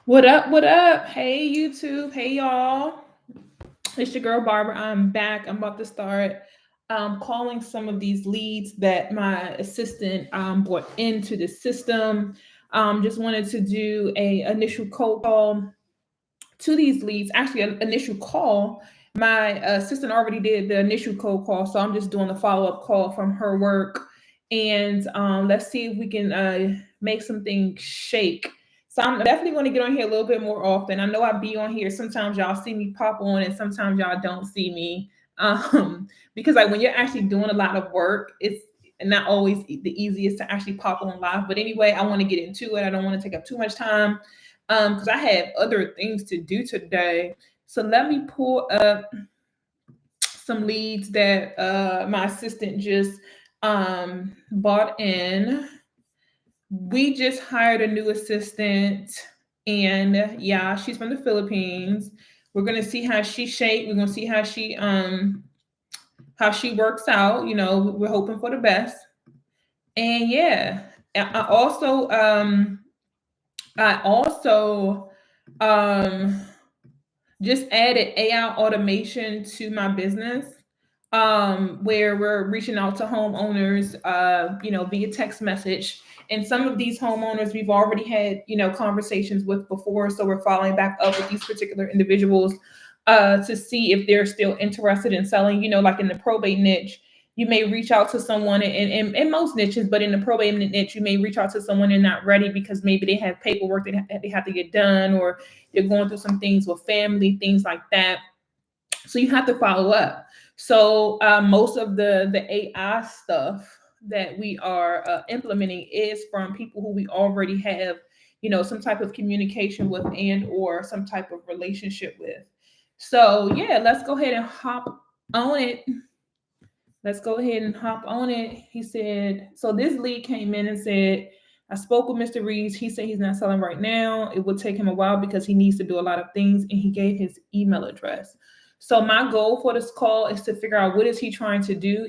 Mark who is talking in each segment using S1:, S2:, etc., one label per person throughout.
S1: What up? What up? Hey, YouTube. Hey, y'all. It's your girl Barbara. I'm back. I'm about to start calling some of these leads that my assistant brought into the system. Just wanted to do a initial cold call to these leads. Actually, an initial call. My assistant already did the initial cold call, so I'm just doing the follow up call from her work, and let's see if we can make something shake. So I'm definitely going to get on here a little bit more often. I know I be on here. Sometimes y'all see me pop on, and sometimes y'all don't see me. Because like when you're actually doing a lot of work, it's not always the easiest to actually pop on live. But anyway, I want to get into it. I don't want to take up too much time because I have other things to do today. So let me pull up some leads that my assistant just bought in. We just hired a new assistant, and yeah, she's from the Philippines. We're gonna see how she shaped. We're gonna see how she works out. You know, we're hoping for the best. And yeah, I also I also um just added AI automation to my business, where we're reaching out to homeowners, via text message. And some of these homeowners we've already had, conversations with before. So we're following back up with these particular individuals to see if they're still interested in selling, like in the probate niche. You may reach out to someone in most niches, but in the probate niche, you may reach out to someone and not ready because maybe they have paperwork that they have to get done, or they're going through some things with family, things like that. So you have to follow up. So most of the AI stuff that we are implementing is from people who we already have, some type of communication with and or some type of relationship with. So yeah, let's go ahead and hop on it. Let's go ahead and hop on it. He said, so this lead came in and said, I spoke with Mr. Reeves. He said he's not selling right now. It will take him a while because he needs to do a lot of things. And he gave his email address. So my goal for this call is to figure out, what is he trying to do?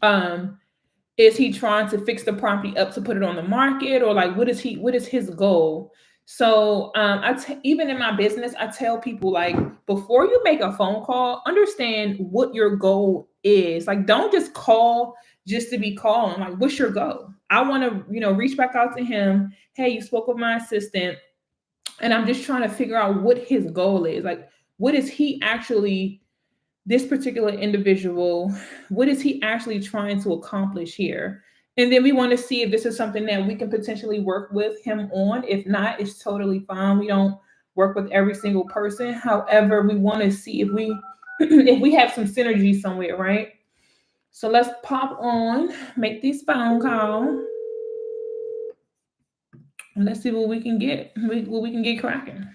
S1: Um is he trying to fix the property up to put it on the market, or like what is his goal? So even in my business, I tell people, like, before you make a phone call, understand what your goal is. Like, don't just call just to be calling. Like, what's your goal? I want to, reach back out to him. Hey, you spoke with my assistant, and I'm just trying to figure out what his goal is. Like, what is he actually, this particular individual, what is he actually trying to accomplish here? And then we want to see if this is something that we can potentially work with him on. If not, it's totally fine. We don't work with every single person. However, we want to see if we if we have some synergy somewhere, right? So let's pop on, make these phone calls, and let's see what we can get, what we can get cracking.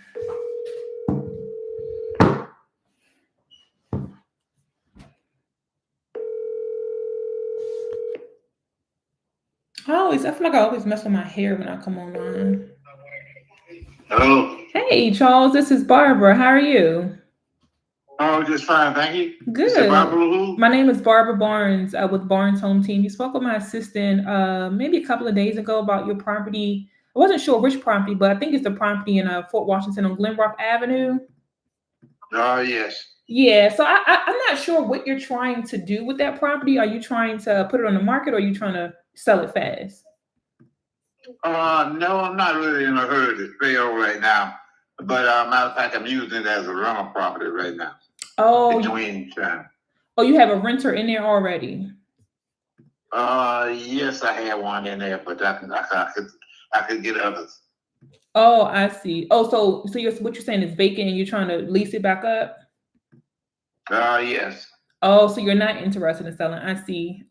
S1: I feel like I always mess with my hair when I come online.
S2: Hello.
S1: Hey, Charles, this is Barbara. How are you?
S2: Oh, just fine, thank you. Mr.
S1: Good.
S2: Barbara who?
S1: My name is Barbara Barnes with Barnes Home Team. You spoke with my assistant maybe a couple of days ago about your property. I wasn't sure which property, but I think it's the property in Fort Washington on Glenrock Avenue.
S2: Oh, yes.
S1: Yeah, so I'm not sure what you're trying to do with that property. Are you trying to put it on the market, or are you trying to sell it fast?
S2: No, I'm not really in a hurry to sell right now. But matter of fact, I'm using it as a rental property right now.
S1: Oh,
S2: Between time.
S1: Oh, you have a renter in there already.
S2: Yes, I had one in there, but I could get others.
S1: Oh, I see. Oh, so what you're saying is vacant and you're trying to lease it back up?
S2: Yes.
S1: Oh, so you're not interested in selling. I see.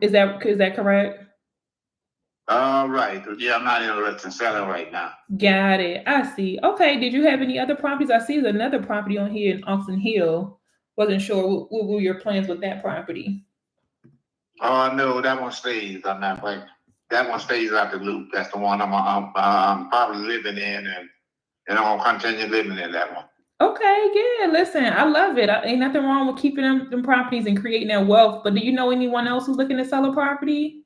S1: Is that correct?
S2: Right. Yeah, I'm not interested in selling right now.
S1: Got it. I see. Okay. Did you have any other properties? I see there's another property on here in Austin Hill. Wasn't sure what were your plans with that property.
S2: Oh, no, that one stays. I'm not like that one stays out the loop. That's the one I'm probably living in, and I'm gonna continue living in that one.
S1: Okay, yeah. Listen, I love it. Ain't nothing wrong with keeping them properties and creating that wealth. But do you know anyone else who's looking to sell a property?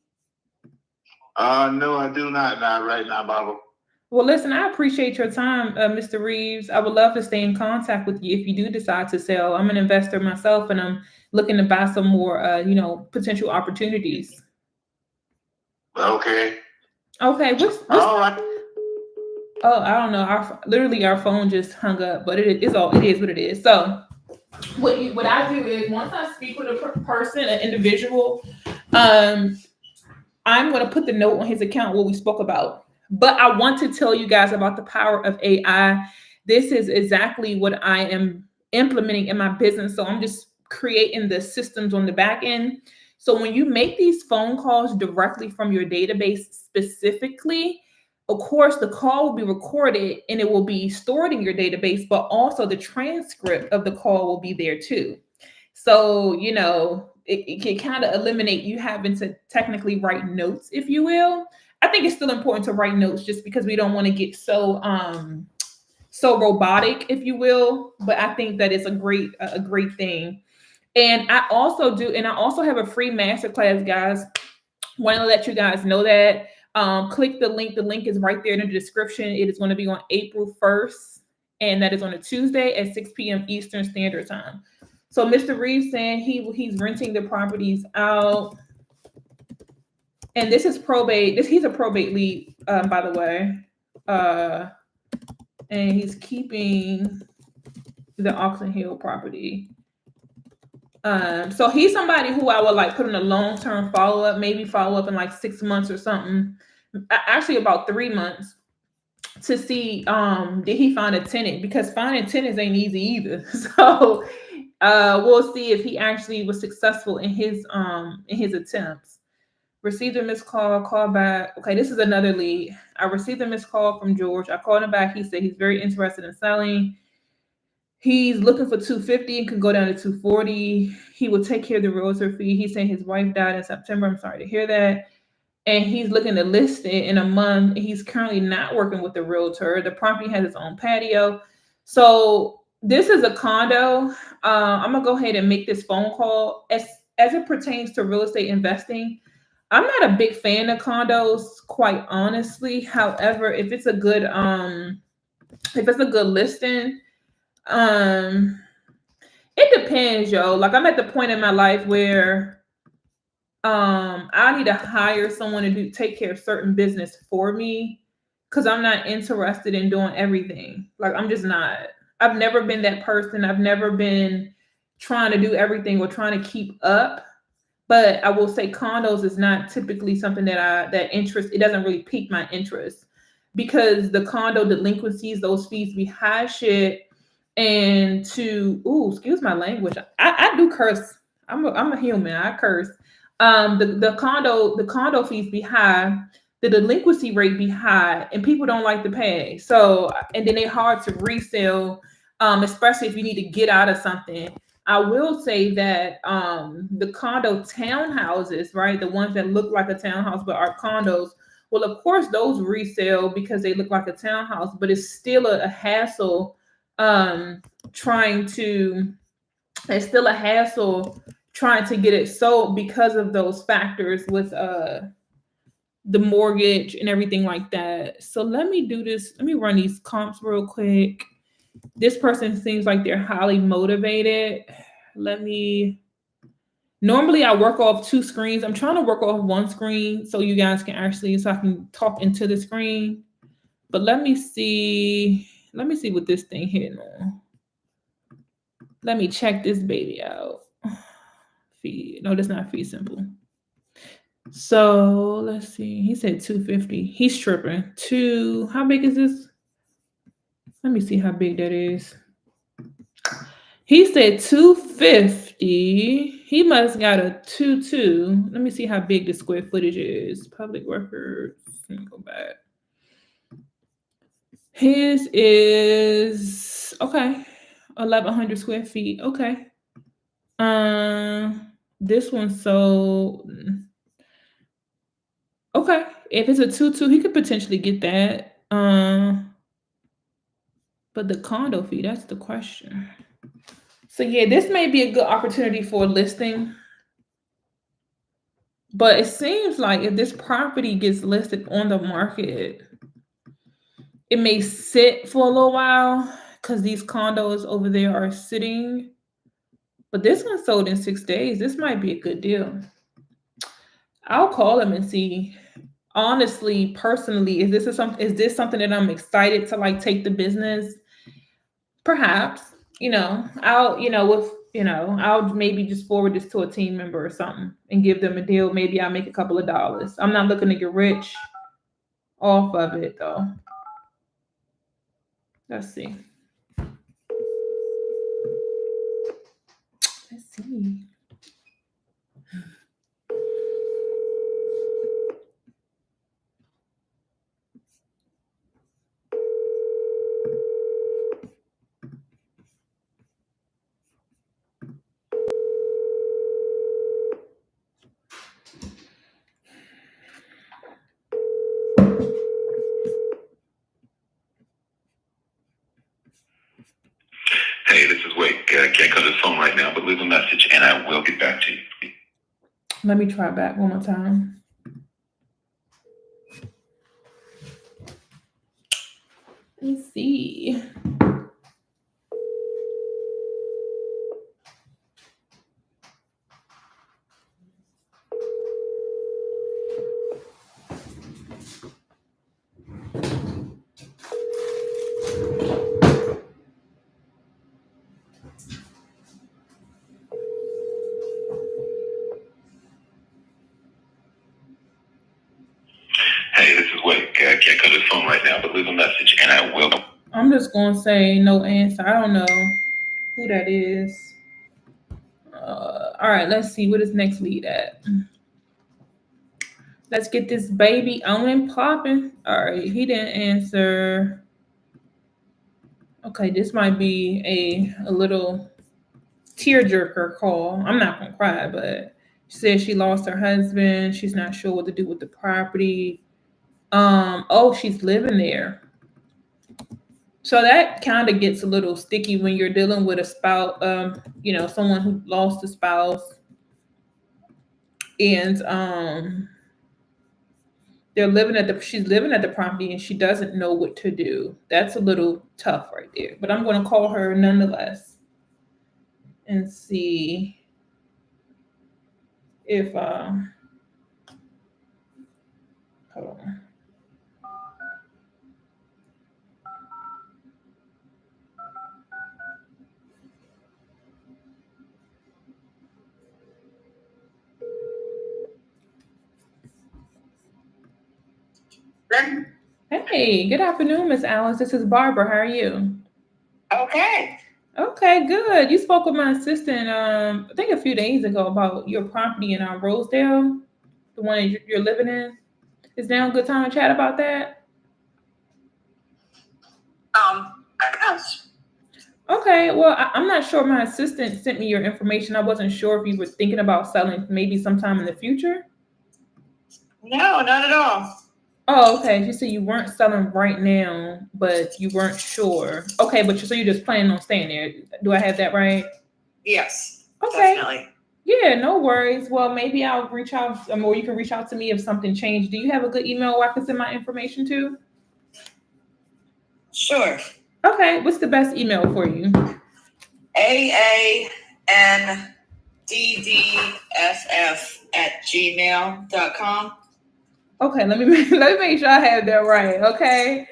S2: No, I do not. Not right now, Barbara.
S1: Well, listen, I appreciate your time, Mr. Reeves. I would love to stay in contact with you if you do decide to sell. I'm an investor myself, and I'm looking to buy some more, potential opportunities.
S2: Okay.
S1: Okay, what's
S2: All right.
S1: Oh, I don't know. Our phone just hung up, but it is what it is. So what I do is once I speak with a person, an individual, um, I'm going to put the note on his account what we spoke about. But I want to tell you guys about the power of AI. This is exactly what I am implementing in my business. So I'm just creating the systems on the back end. So when you make these phone calls directly from your database specifically, of course, the call will be recorded and it will be stored in your database, but also the transcript of the call will be there too. So, it can kind of eliminate you having to technically write notes, if you will. I think it's still important to write notes just because we don't want to get so robotic, if you will. But I think that is a great thing. And I also have a free masterclass, guys. Want to let you guys know that. Click the link. The link is right there in the description. It is going to be on April 1st, and that is on a Tuesday at 6 p.m. Eastern Standard Time. So Mr. Reeves saying he's renting the properties out. And this is probate. He's a probate lead, by the way. And he's keeping the Oxon Hill property. So he's somebody who I would like put in a long-term follow-up, maybe follow up in like 6 months or something. Actually about 3 months to see did he find a tenant, because finding tenants ain't easy either. So we'll see if he actually was successful in his attempts. Received a missed call back. Okay, this is another lead. I received a missed call from George. I called him back. He said he's very interested in selling. He's looking for 250 and can go down to 240. He will take care of the realtor fee. He's saying his wife died in September. I'm sorry to hear that. And he's looking to list it in a month. He's currently not working with the realtor. The property has its own patio. So this is a condo. I'm gonna go ahead and make this phone call. As it pertains to real estate investing, I'm not a big fan of condos, quite honestly. However, if it's a good listing, it depends, yo. Like I'm at the point in my life where I need to hire someone to take care of certain business for me, because I'm not interested in doing everything. Like I'm just not. I've never been that person. I've never been trying to do everything or trying to keep up. But I will say condos is not typically something that it doesn't really pique my interest, because the condo delinquencies, those fees be high shit. And excuse my language. I do curse. I'm a human. I curse. The condo fees be high, the delinquency rate be high, and people don't like to pay. So, and then they're hard to resell, especially if you need to get out of something. I will say that the condo townhouses, right, the ones that look like a townhouse but are condos, well, of course, those resell because they look like a townhouse, but it's still a hassle it's still a hassle trying to get it sold because of those factors with the mortgage and everything like that. So let me do this. Let me run these comps real quick. This person seems like they're highly motivated. Normally I work off 2 screens. I'm trying to work off 1 screen so you guys can so I can talk into the screen. But let me see what this thing hitting on. Let me check this baby out. Fee. No, that's not fee simple. So let's see. He said 250. He's tripping. How big is this? Let me see how big that is. He said 250. He must got a 2.2. Let me see how big the square footage is. Public records. Let me go back. His is 1,100 square feet. Okay. This one sold. Okay, if it's a 2.2, he could potentially get that. But the condo fee, that's the question. So yeah, this may be a good opportunity for a listing. But it seems like if this property gets listed on the market, it may sit for a little while because these condos over there are sitting. But this one sold in 6 days. This might be a good deal. I'll call them and see. Honestly, personally, is this something that I'm excited to like take the business? Perhaps. I'll maybe just forward this to a team member or something and give them a deal. Maybe I'll make a couple of dollars. I'm not looking to get rich off of it though. Let's see. Let's see.
S2: Hey, this is Wake. Can't cut his phone right now, but leave a message and I will get back to you.
S1: Let me try back one more time. Let me see.
S2: Hey, this is Wake. Can't cut his phone right now, but leave a message and I will.
S1: I'm just going to say no answer. I don't know who that is. All right, let's see. What is next lead at? Let's get this baby on and popping. All right, he didn't answer. Okay, this might be a little tearjerker call. I'm not going to cry, but she said she lost her husband. She's not sure what to do with the property. Oh, she's living there. So that kind of gets a little sticky when you're dealing with a spouse, someone who lost a spouse, and she's living at the property and she doesn't know what to do. That's a little tough right there. But I'm going to call her nonetheless and see if hold on. Hey, good afternoon, Miss Alice. This is Barbara. How are you?
S3: Okay.
S1: Okay, good. You spoke with my assistant, I think a few days ago about your property in Rosedale, the one that you're living in. Is now a good time to chat about that?
S3: Yes.
S1: Okay, well, I'm not sure. My assistant sent me your information. I wasn't sure if you were thinking about selling maybe sometime in the future.
S3: No, not at all.
S1: Oh, okay. You said you weren't selling right now, but you weren't sure. Okay, but so you're just planning on staying there. Do I have that right?
S3: Yes.
S1: Okay.
S3: Definitely.
S1: Yeah, no worries. Well, maybe I'll reach out, or you can reach out to me if something changed. Do you have a good email where I can send my information to?
S3: Sure.
S1: Okay, what's the best email for you?
S3: AANDDFF@gmail.com.
S1: Okay, let me make sure I have that right. Okay.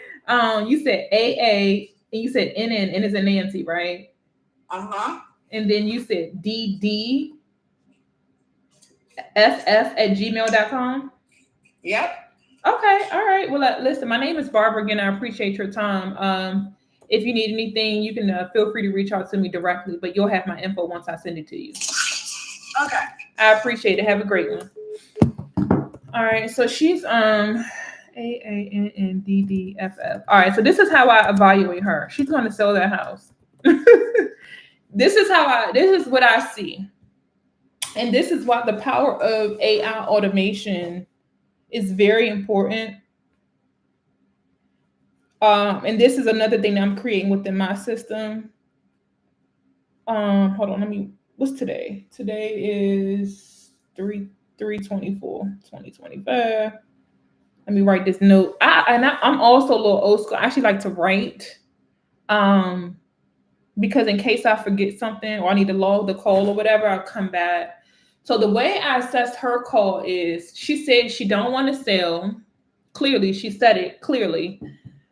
S1: You said AA and you said NN, N is in Nancy, right?
S3: Uh-huh.
S1: And then you said DDFF@gmail.com.
S3: Yep.
S1: Okay, all right. Well, listen, my name is Barbara again. I appreciate your time. If you need anything, you can feel free to reach out to me directly, but you'll have my info once I send it to you.
S3: Okay.
S1: I appreciate it. Have a great one. All right, so she's AANNDDFF. All right, so this is how I evaluate her. She's going to sell that house. This is what I see. And this is why the power of AI automation is very important. And this is another thing that I'm creating within my system. Hold on, what's today? Today is 3/24/2025. Let me write this note. I'm also a little old school. I actually like to write, because in case I forget something or I need to log the call or whatever, I'll come back. So the way I assessed her call is she said she don't want to sell. Clearly, she said it clearly.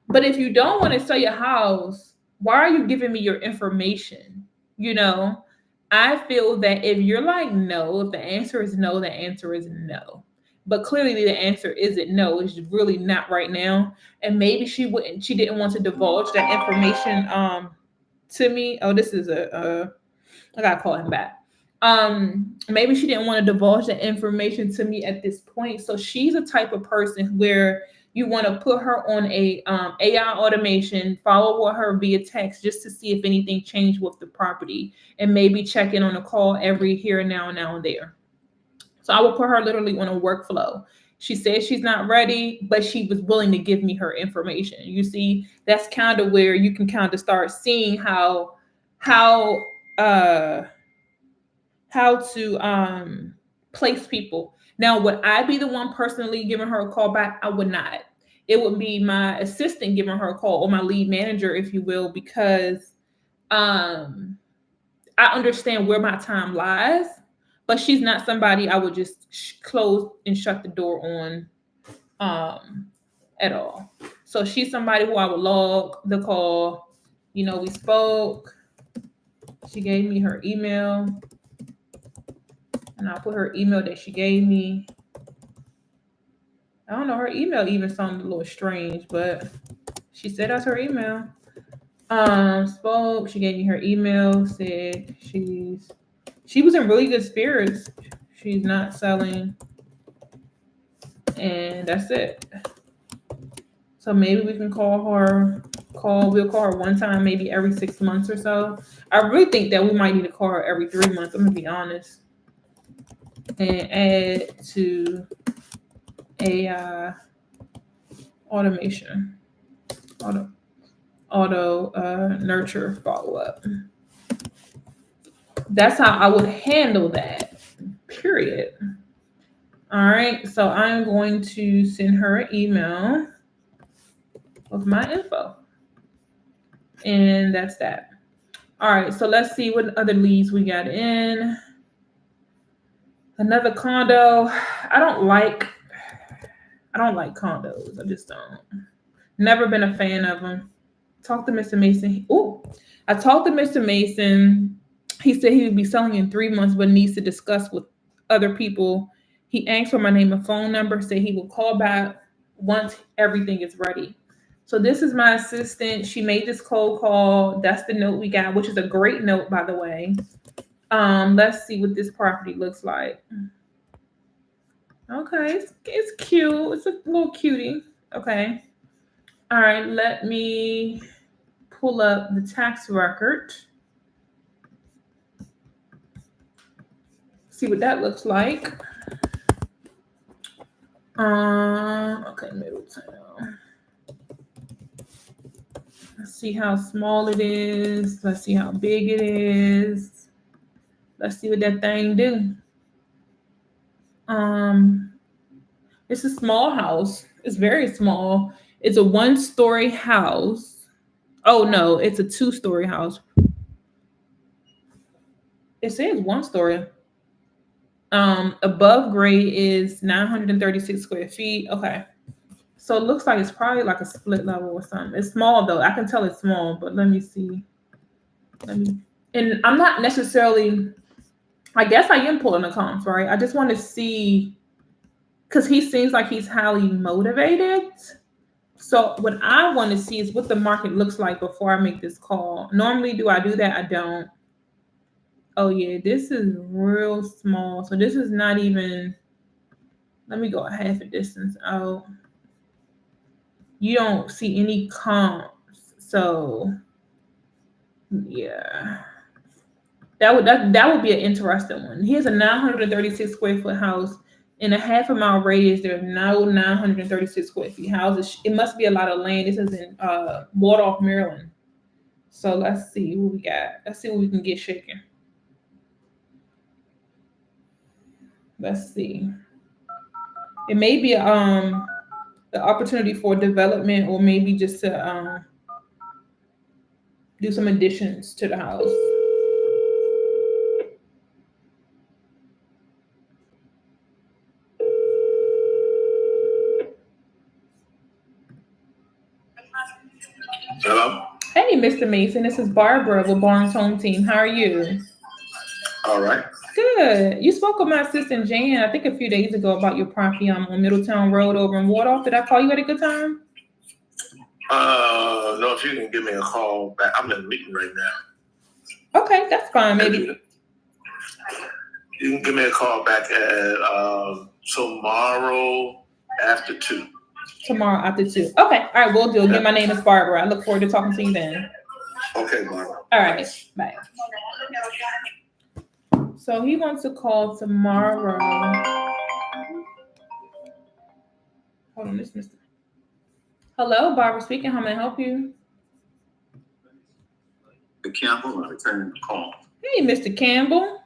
S1: But if you don't want to sell your house, why are you giving me your information? You know, I feel that if you're like no, if the answer is no, the answer is no. But clearly the answer isn't no, it's really not right now. And maybe she didn't want to divulge that information to me. Oh, this is I gotta call him back. Maybe she didn't want to divulge that information to me at this point. So she's a type of person where you want to put her on a AI automation, follow her via text just to see if anything changed with the property, and maybe check in on a call every here and now and there. So I will put her literally on a workflow. She said she's not ready, but she was willing to give me her information. You see, that's kind of where you can kind of start seeing how uh to place people. Now, would I be the one personally giving her a call back? I would not. It would be my assistant giving her a call, or my lead manager, if you will, because I understand where my time lies, but she's not somebody I would just close and shut the door on at all. So she's somebody who I would log the call. You know, we spoke. She gave me her email. And I'll put her email that she gave me. I don't know, her email even sounded a little strange, but she said that's her email. Spoke, she gave me her email, said she was in really good spirits. She's not selling. And that's it. So maybe we can we'll call her one time, maybe every 6 months or so. I really think that we might need to call her every 3 months. I'm gonna be honest. And add to AI automation, auto nurture follow-up. That's how I would handle that, period. All right, so I'm going to send her an email with my info. And that's that. All right, so let's see what other leads we got in. Another condo. I don't like condos. I just don't. Never been a fan of them. Talked to Mr. Mason. I talked to Mr. Mason. He said he would be selling in 3 months, but needs to discuss with other people. He asked for my name and phone number, said he will call back once everything is ready. So this is my assistant. She made this cold call. That's the note we got, which is a great note, by the way. Let's see what this property looks like. Okay, it's cute. It's a little cutie. Okay. All right, let me pull up the tax record. See what that looks like. Okay, Middletown. Let's see how small it is. Let's see how big it is. Let's see what that thing do. It's a small house. It's very small. It's a 1-story house. Oh no, it's a 2-story house. It says 1-story. Above grade is 936 square feet. Okay. So it looks like it's probably like a split level or something. It's small though. I can tell it's small, but let me see. And I'm not necessarily, I guess I am pulling the comps, right? I just want to see, because he seems like he's highly motivated. So what I want to see is what the market looks like before I make this call. Normally, do I do that? I don't. Oh yeah, this is real small. So this is not even, let me go a half a distance out. You don't see any comps. So yeah. That would be an interesting one. Here's a 936 square foot house in a half a mile radius. There's no 936 square feet houses. It must be a lot of land. This is in Waldorf, Maryland. So let's see what we got. Let's see what we can get shaking. Let's see. It may be the opportunity for development, or maybe just to do some additions to the house.
S2: Hello.
S1: Hey, Mr. Mason, this is Barbara with Barnes Home Team. How are you?
S2: All right.
S1: Good. You spoke with my assistant Jan, I think a few days ago, about your property on Middletown Road over in Wardolph. Did I call you at a good time?
S2: No, if you can give me a call back. I'm in a meeting right now.
S1: Okay, that's fine. Maybe
S2: You can give me a call back at tomorrow after 2.
S1: tomorrow after 2. Okay, all right, we'll do. Again, my name is Barbara. I look forward to talking to you then.
S2: Okay, Barbara.
S1: All right, bye. So he wants to call tomorrow. Hold on, this Mr. Hello, Barbara speaking. How may I help you?
S2: The Campbell, I'm returning the call.
S1: Hey, Mr. Campbell.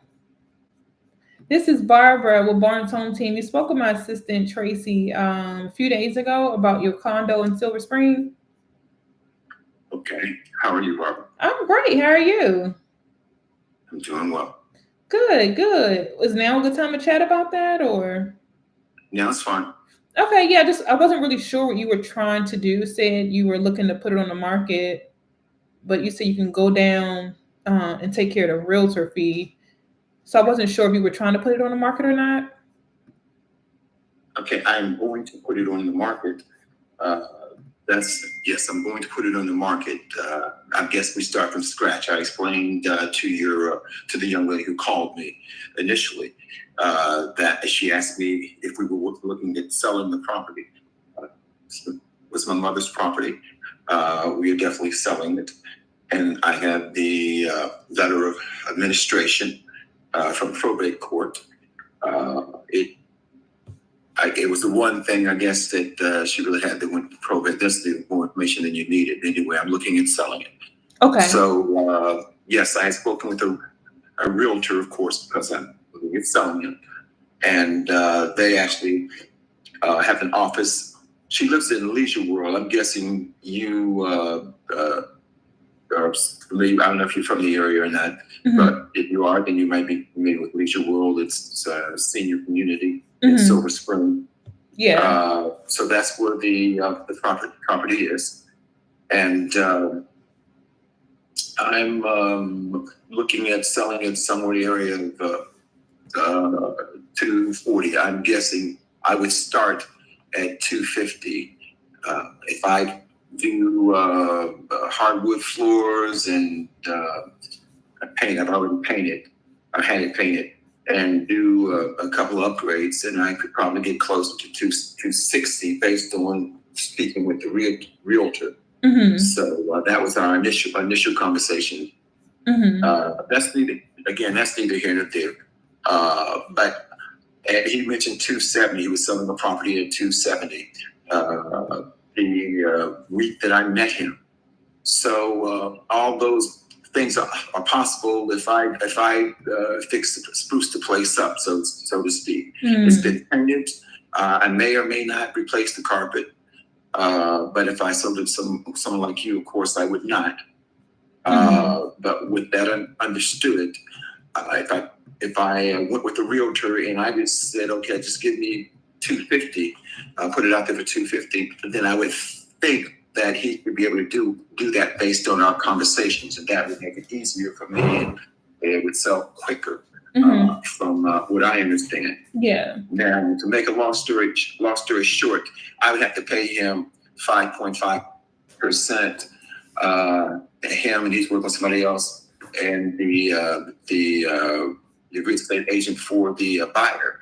S1: This is Barbara with Barnes Home Team. You spoke with my assistant Tracy a few days ago about your condo in Silver Spring.
S2: Okay. How are you, Barbara?
S1: I'm great. How are you?
S2: I'm doing well.
S1: Good, good. Is now a good time to chat about that, or?
S2: Yeah, it's fine.
S1: Okay, yeah, I wasn't really sure what you were trying to do. Said you were looking to put it on the market, but you said you can go down and take care of the realtor fee. So I wasn't sure if you were trying to put it on the market or not.
S2: Okay, I'm going to put it on the market. Yes, I'm going to put it on the market. I guess we start from scratch. I explained to the young lady who called me initially that she asked me if we were looking at selling the property. It was my mother's property. We are definitely selling it, and I have the letter of administration from probate court. It was the one thing, I guess, that she really had that went to probate. That's the more information than you needed. Anyway, I'm looking at selling it.
S1: Okay.
S2: So, yes, I had spoken with a realtor, of course, because I'm looking at selling it. And they actually have an office. She lives in Leisure World. I'm guessing you are familiar. I don't know if you're from the area or not. Mm-hmm. But if you are, then you might be familiar with Leisure World. It's a senior community in Silver Spring.
S1: Yeah.
S2: So that's where the property is, and I'm looking at selling it somewhere in the area of 240. I'm guessing I would start at 250 if I do hardwood floors and paint. I've already painted. I had it painted. And do a couple of upgrades, and I could probably get closer to 260 based on speaking with the realtor. Mm-hmm. So that was our initial conversation. Mm-hmm. That's neither here nor there. But he mentioned 270. He was selling the property at 270. The week that I met him. So all those things are possible if I spruce the place up, so to speak. Mm. It's been painted. I may or may not replace the carpet, but if I sold it to someone like you, of course, I would not. But with that understood, if I went with the realtor and I just said, okay, just give me 250, put it out there for 250, then I would think that he would be able to do that based on our conversations, and that would make it easier for me, and it would sell quicker. From what I understand. Yeah. Now, to make a long story short, I would have to pay him 5.5%. Him, and he's working with somebody else, and the real estate agent for the buyer.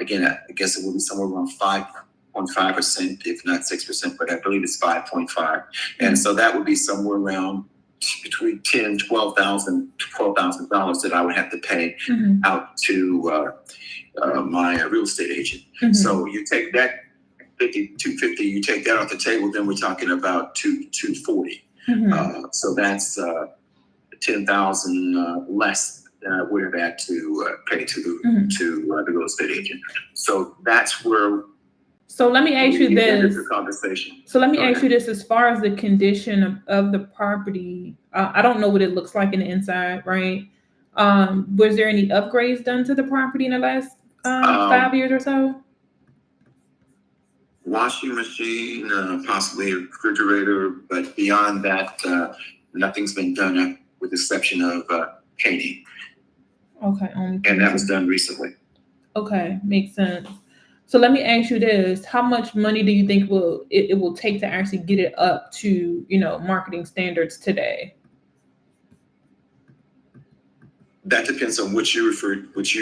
S2: Again, I guess it would be somewhere around 5.5%, if not 6%, but I believe it's 5.5. And so that would be somewhere around between $12,000 that I would have to pay out to my real estate agent. So you take that 250, you take that off the table, then we're talking about 240. So that's 10,000 less than I would have had to pay to the real estate agent. So that's where
S1: So let me ask you this.
S2: Conversation.
S1: So let me
S2: Go
S1: ask
S2: ahead.
S1: you this: as far as the condition of the property, I don't know what it looks like in the inside, right? Was there any upgrades done to the property in the last 5 years or so?
S2: Washing machine, possibly a refrigerator, but beyond that, nothing's been done with the exception of painting.
S1: Okay, only.
S2: And that was done recently.
S1: Okay, makes sense. So let me ask you this: how much money do you think it will take to actually get it up to, marketing standards today?
S2: That depends on what you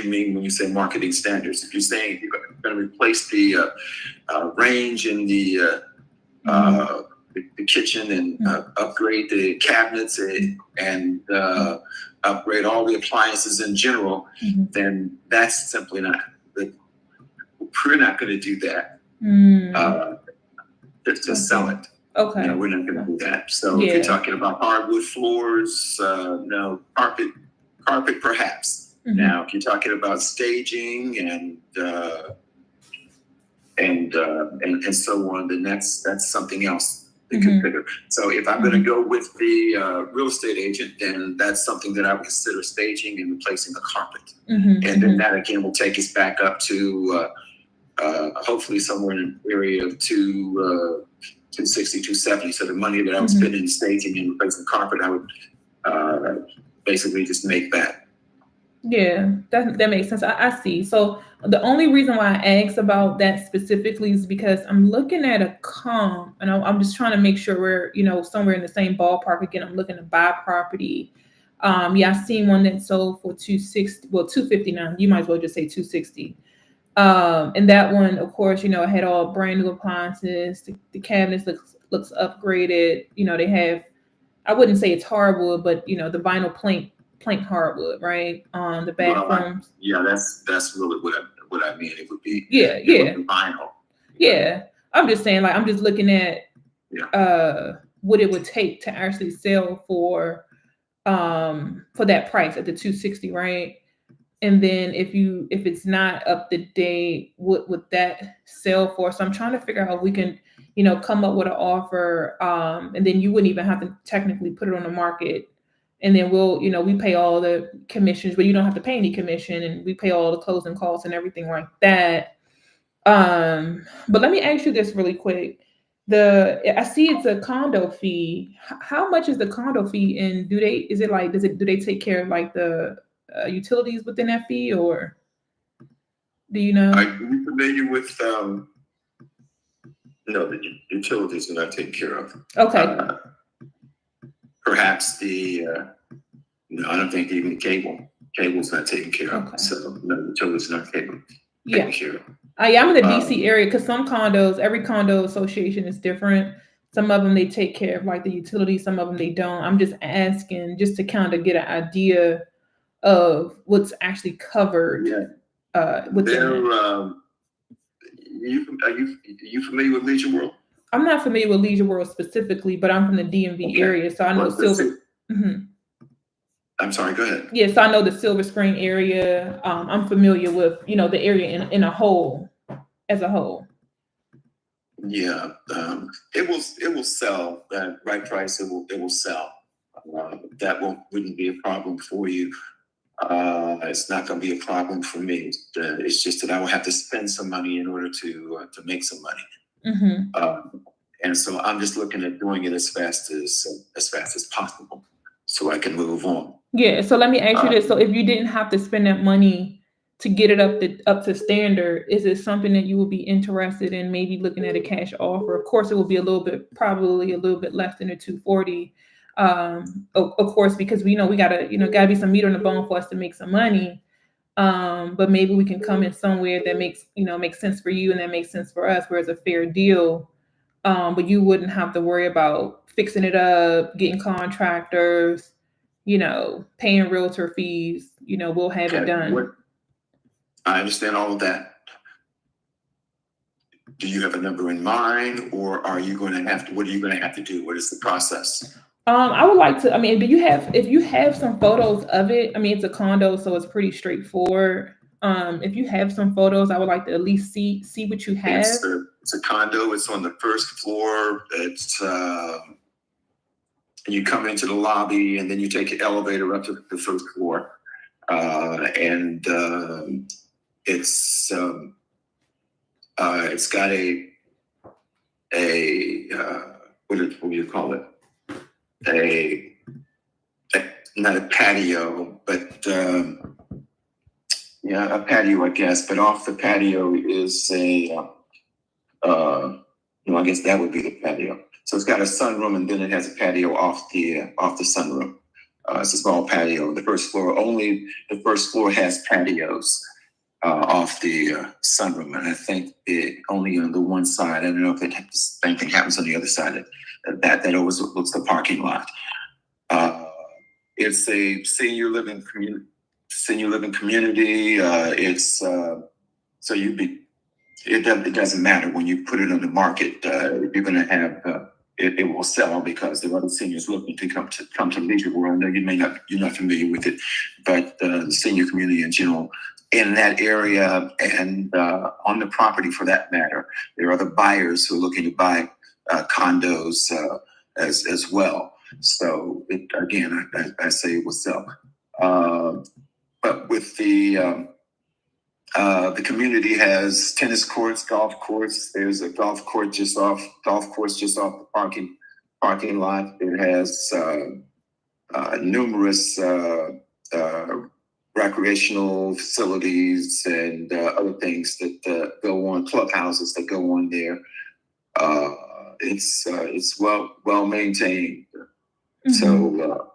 S2: mean when you say marketing standards. If you're saying you're going to replace the range in the kitchen and upgrade the cabinets and upgrade all the appliances in general, then that's simply not. We're not going to do that. To sell it.
S1: Okay.
S2: No, we're not going to do that. So if you're talking about hardwood floors, no. Carpet perhaps. Now, if you're talking about staging and so on, then that's something else to consider. So if I'm going to go with the real estate agent, then that's something that I would consider staging and replacing the carpet. And then that again will take us back up to hopefully somewhere in the area of 260, 270. So the money that I was spending in staging and replacing carpet, I would basically just make that.
S1: Yeah, that makes sense. I see. So the only reason why I asked about that specifically is because I'm looking at a comp, and I'm just trying to make sure we're, somewhere in the same ballpark. Again, I'm looking to buy property. I seen one that sold for 260, well, 259. You might as well just say 260. And that one, of course, it had all brand new appliances. The cabinets looks upgraded. They have, I wouldn't say it's hardwood, but the vinyl plank hardwood, right? On the bathrooms.
S2: That's really what I mean. It would be vinyl.
S1: Yeah, I'm just saying, I'm just looking at what it would take to actually sell for that price at the 260, right? And then if it's not up to date, what would that sell for? So I'm trying to figure out how we can, come up with an offer, and then you wouldn't even have to technically put it on the market. And then we'll, we pay all the commissions, but you don't have to pay any commission, and we pay all the closing costs and everything like that. But let me ask you this really quick. I see it's a condo fee. How much is the condo fee, and do they take care of the utilities within that fee, or do you know?
S2: Are you familiar with no, the utilities are not taken care of.
S1: Okay.
S2: Perhaps no, I don't think even the cable's not taken care of.
S1: Okay.
S2: So no, the utilities are not taken care of.
S1: I'm in the DC area, because some condos, every condo association is different. Some of them they take care of the utilities, some of them they don't. I'm just asking just to kind of get an idea of what's actually covered. Within
S2: are you familiar with Leisure World?
S1: I'm not familiar with Leisure World specifically, but I'm from the DMV area, so I know Silver.
S2: I'm sorry, go ahead.
S1: Yes, so I know the Silver Spring area. I'm familiar with the area in a whole, as a whole.
S2: Yeah, it will sell at right price. It will sell. That wouldn't be a problem for you. It's not going to be a problem for me. It's just that I will have to spend some money in order to make some money. And so I'm just looking at doing it as fast as possible, so I can move on.
S1: Yeah. So let me ask you this: so if you didn't have to spend that money to get it up to standard, is it something that you would be interested in? Maybe looking at a cash offer. Of course, it will be probably a little bit less than the 240. Of course, because we know we gotta be some meat on the bone for us to make some money. But maybe we can come in somewhere that makes sense for you and that makes sense for us, where it's a fair deal. But you wouldn't have to worry about fixing it up, getting contractors, paying realtor fees. We'll have it done.
S2: I understand all of that. Do you have a number in mind, or are you going to have to? What are you going to have to do? What is the process?
S1: I would like to. I mean, if you have some photos of it? I mean, it's a condo, so it's pretty straightforward. If you have some photos, I would like to at least see what you have.
S2: It's a condo. It's on the first floor. It's and you come into the lobby, and then you take an elevator up to the first floor, and it's got a what do you call it? Not a patio, but a patio, I guess. But off the patio is I guess that would be the patio. So it's got a sunroom, and then it has a patio off the sunroom. It's a small patio. The first floor has patios off the sunroom, and I think it only on the one side. I don't know if the same thing happens on the other side. That overlooks the parking lot. It's a senior living community. It doesn't matter when you put it on the market. You're going to have it will sell because there are other seniors looking to come to Leisure World. I know you're not familiar with it, but the senior community in general in that area and on the property for that matter, there are other buyers who are looking to buy condos as well. So I say it will sell. But with the community has tennis courts, golf courts. There's a golf course just off the parking lot. It has numerous recreational facilities and other things that go on, clubhouses that go on there. It's well maintained. Mm-hmm. So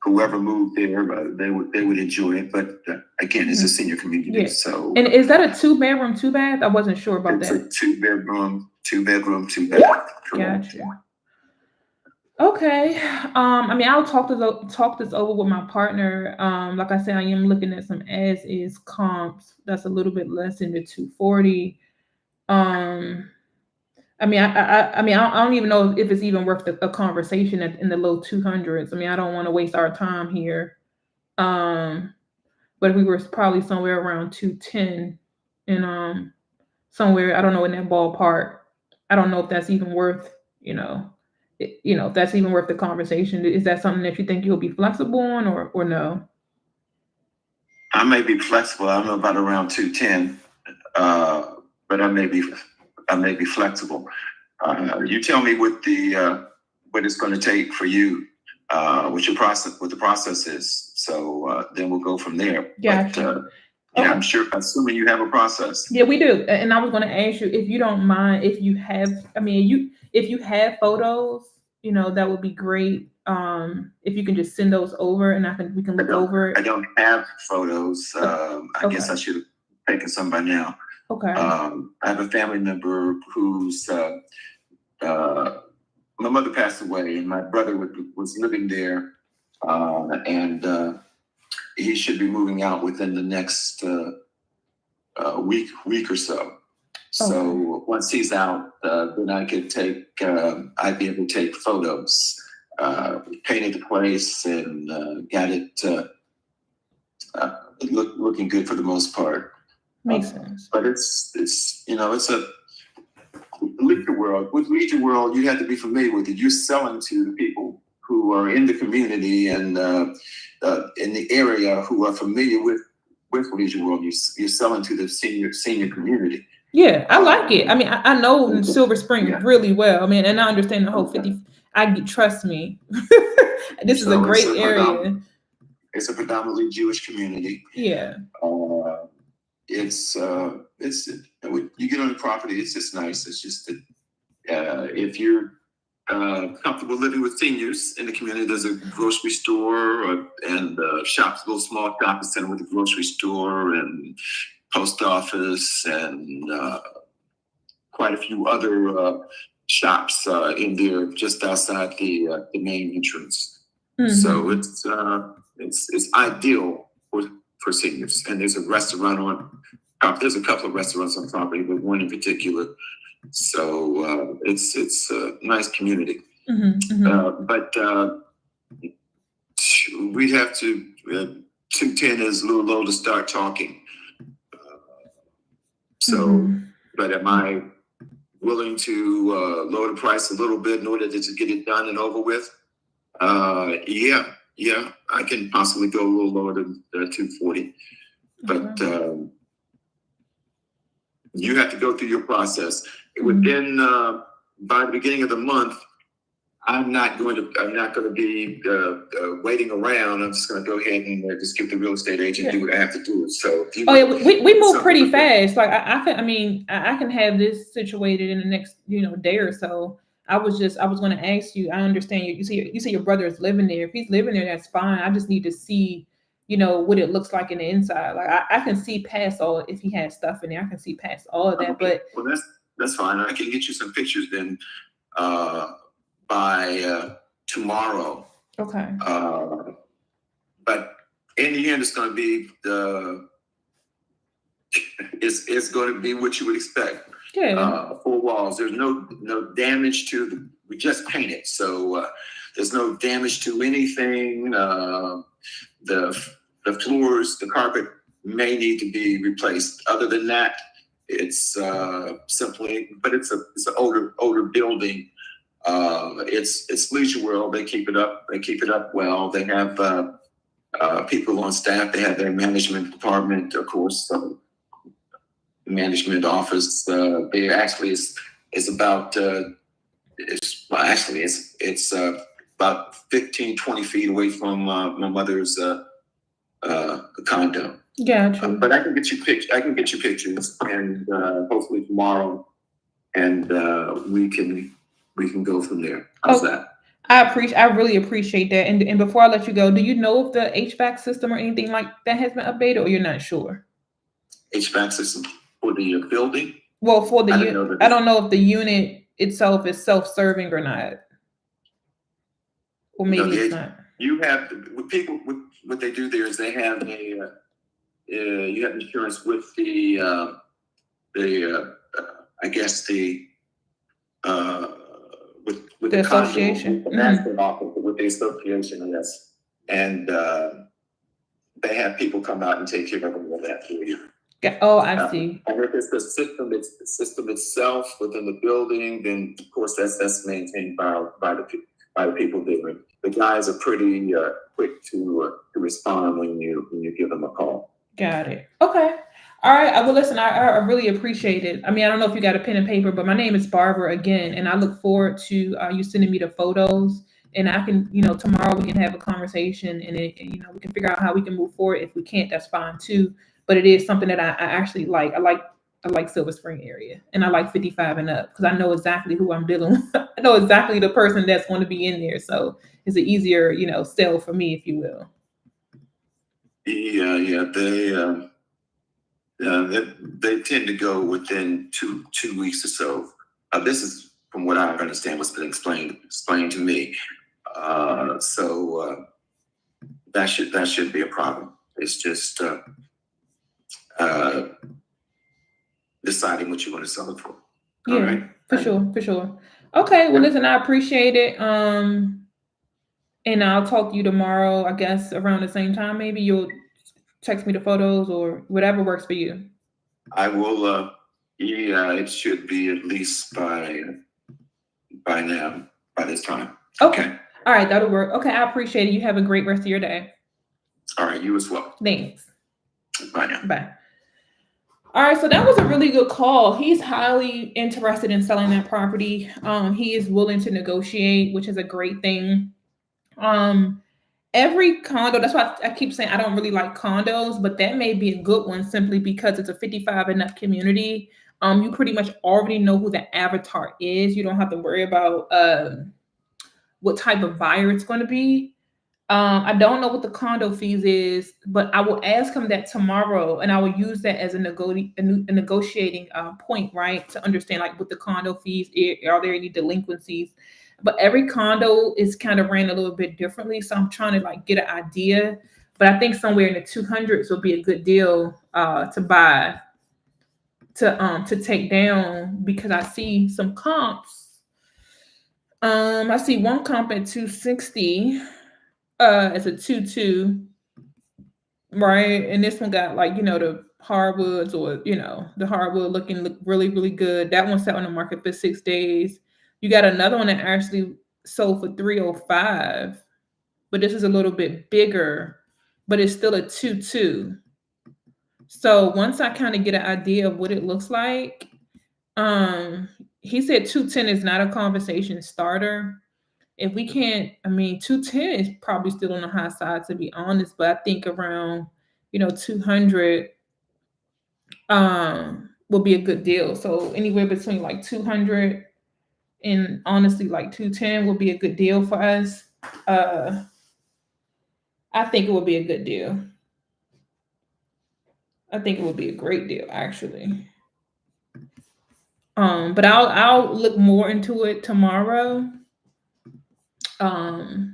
S2: whoever moved there, they would enjoy it. But again, it's a senior community. Yeah. So,
S1: and is that a 2-bedroom, 2-bath? I wasn't sure about that.
S2: It's a 2-bedroom, 2-bath.
S1: Gotcha. Okay. I'll talk this over with my partner. Like I said, I am looking at some as-is comps. That's a little bit less than the 240. I don't even know if it's even worth a conversation in the low 200s. I don't want to waste our time here. But we were probably somewhere around 210 and somewhere, I don't know, in that ballpark. I don't know if that's even worth, if that's even worth the conversation. Is that something that you think you'll be flexible on or no?
S2: I may be flexible. I don't know about around 210, but I may be flexible. You tell me what it's going to take for you, what the process is. So then we'll go from there.
S1: Gotcha.
S2: But, I'm sure, assuming you have a process.
S1: Yeah, we do. And I was going to ask you if you don't mind, if you have photos, that would be great. If you can just send those over and we can look over it.
S2: I don't have photos. I guess I should have taken some by now.
S1: Okay.
S2: I have a family member who's my mother passed away, and my brother was living there, and he should be moving out within the next week or so. Okay. So once he's out, then I'd be able to take photos. Painted the place and got it looking good for the most part.
S1: Makes sense.
S2: But it's a Leisure World. With Leisure World, you have to be familiar with it. You're selling to the people who are in the community and in the area who are familiar with Leisure World. You're selling to the senior community.
S1: Yeah, I like it. I know Silver Spring really well. And I understand the whole 50. Trust me, this is a great area.
S2: It's a predominantly Jewish community.
S1: Yeah.
S2: You get on the property, it's just nice. It's just that if you're comfortable living with seniors in the community, there's a grocery store and shops, a little small shopping center with a grocery store and post office and quite a few other shops in there just outside the main entrance. Mm-hmm. So it's ideal for seniors. And there's a restaurant there's a couple of restaurants on property, but one in particular. So it's a nice community. Mm-hmm, mm-hmm. But we'd have to 210 is a little low to start talking. So but am I willing to lower the price a little bit in order to get it done and over with? Yeah, I can possibly go a little lower than 240, but you have to go through your process. Within by the beginning of the month, I'm not going to be waiting around. I'm just going to go ahead and just give the real estate agent do what I have to do. So if you
S1: we move pretty fast. Like I can have this situated in the next day or so. I was going to ask you. I understand you say your brother is living there. If he's living there, that's fine. I just need to see what it looks like in the inside. Like I can see past all, if he has stuff in there, I can see past all of that.
S2: Okay.
S1: But
S2: well, that's fine. I can get you some pictures then by tomorrow.
S1: Okay.
S2: But in the end, it's going to be it's going to be what you would expect.
S1: Yeah.
S2: 4 walls. There's no damage to we just painted, so there's no damage to anything. The floors, the carpet may need to be replaced. Other than that, it's simply, but it's an older building. It's Leisure World. They keep it up. They keep it up well. They have people on staff. They have their management department, of course. Management office. They actually is about it's about 15, 20 feet away from my mother's condo.
S1: Gotcha.
S2: But I can get you pictures, and hopefully tomorrow, and we can go from there. How's that?
S1: I really appreciate that. And before I let you go, do you know if the HVAC system or anything like that has been updated, or you're not sure?
S2: HVAC system for the building?
S1: Well, for the unit, I don't know if the unit itself is self-serving or not, or maybe it's not.
S2: You have with people. What they do there is they have you have insurance with the I guess with the
S1: association,
S2: with the national office, with the association, yes, and they have people come out and take care of all that for you.
S1: Oh, I see.
S2: And if it's the system itself within the building, then of course that's maintained by the people there. The guys are pretty quick to respond when you give them a call.
S1: Got it. Okay. All right. Well, listen, I really appreciate it. I mean, I don't know if you got a pen and paper, but my name is Barbara again, and I look forward to you sending me the photos, and I can, tomorrow we can have a conversation, and we can figure out how we can move forward. If we can't, that's fine too. But it is something that I actually like. I like Silver Spring area, and I like 55 and up because I know exactly who I'm dealing with. I know exactly the person that's going to be in there, so it's an easier, sell for me, if you will.
S2: Yeah. They tend to go within two weeks or so. This is from what I understand what's been explained to me. So that should be a problem. It's just deciding what you want to sell it for.
S1: Yeah, all right? For sure. Okay, well, listen, I appreciate it. And I'll talk to you tomorrow, I guess, around the same time. Maybe you'll text me the photos or whatever works for you.
S2: I will. It should be at least by now, by this time.
S1: Okay. All right, that'll work. Okay, I appreciate it. You have a great rest of your day.
S2: All right, you as well.
S1: Thanks.
S2: Bye now.
S1: Bye. All right, so that was a really good call. He's highly interested in selling that property. He is willing to negotiate, which is a great thing. Every condo, that's why I keep saying I don't really like condos, but that may be a good one simply because it's a 55 and up community. You pretty much already know who the avatar is. You don't have to worry about what type of buyer it's going to be. I don't know what the condo fees is, but I will ask him that tomorrow, and I will use that as a negotiating point, right? To understand like what the condo fees are there any delinquencies? But every condo is kind of ran a little bit differently, so I'm trying to like get an idea. But I think somewhere in the 200s will be a good deal to buy to take down because I see some comps. I see one comp at 260. It's a 2.2, right? And this one got like, the hardwoods, or the hardwood look really, really good. That one sat on the market for 6 days. You got another one that actually sold for 305, but this is a little bit bigger, but it's still a 2-2. So once I kind of get an idea of what it looks like, he said 210 is not a conversation starter. If we can't, 210 is probably still on the high side, to be honest, but I think around 200 will be a good deal. So anywhere between like 200 and honestly like 210 will be a good deal for us. I think it will be a good deal. I think it would be a great deal, actually. But I'll look more into it tomorrow. I'll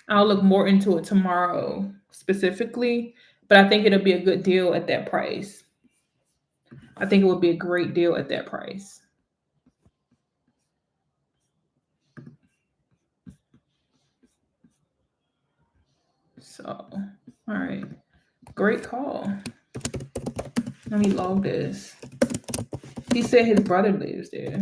S1: look more into it tomorrow specifically, but I think it'll be a good deal at that price. I think it would be a great deal at that price. So, all right. Great call. Let me log this. He said his brother lives there.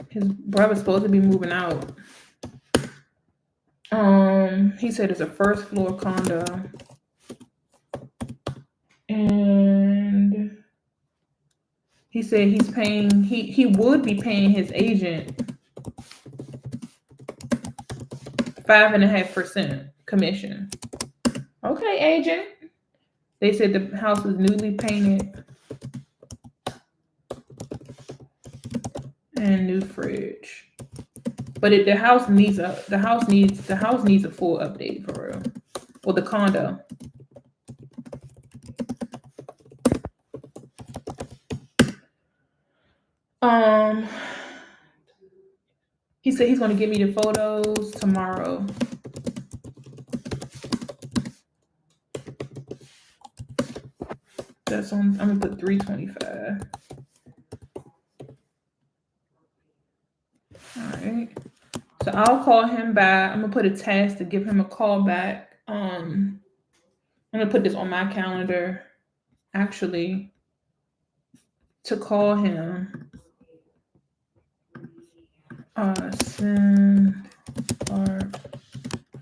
S1: His brother's supposed to be moving out. He said it's a first floor condo. And he said he's paying, he would be paying his agent 5.5% commission. Okay, agent. They said the house was newly painted and new fridge. But the house needs a full update for real. Or the condo. He said he's gonna give me the photos tomorrow. That's on. I'm gonna put 325. All right. So I'll call him back. I'm gonna put a task to give him a call back. I'm gonna put this on my calendar, actually, to call him. Send our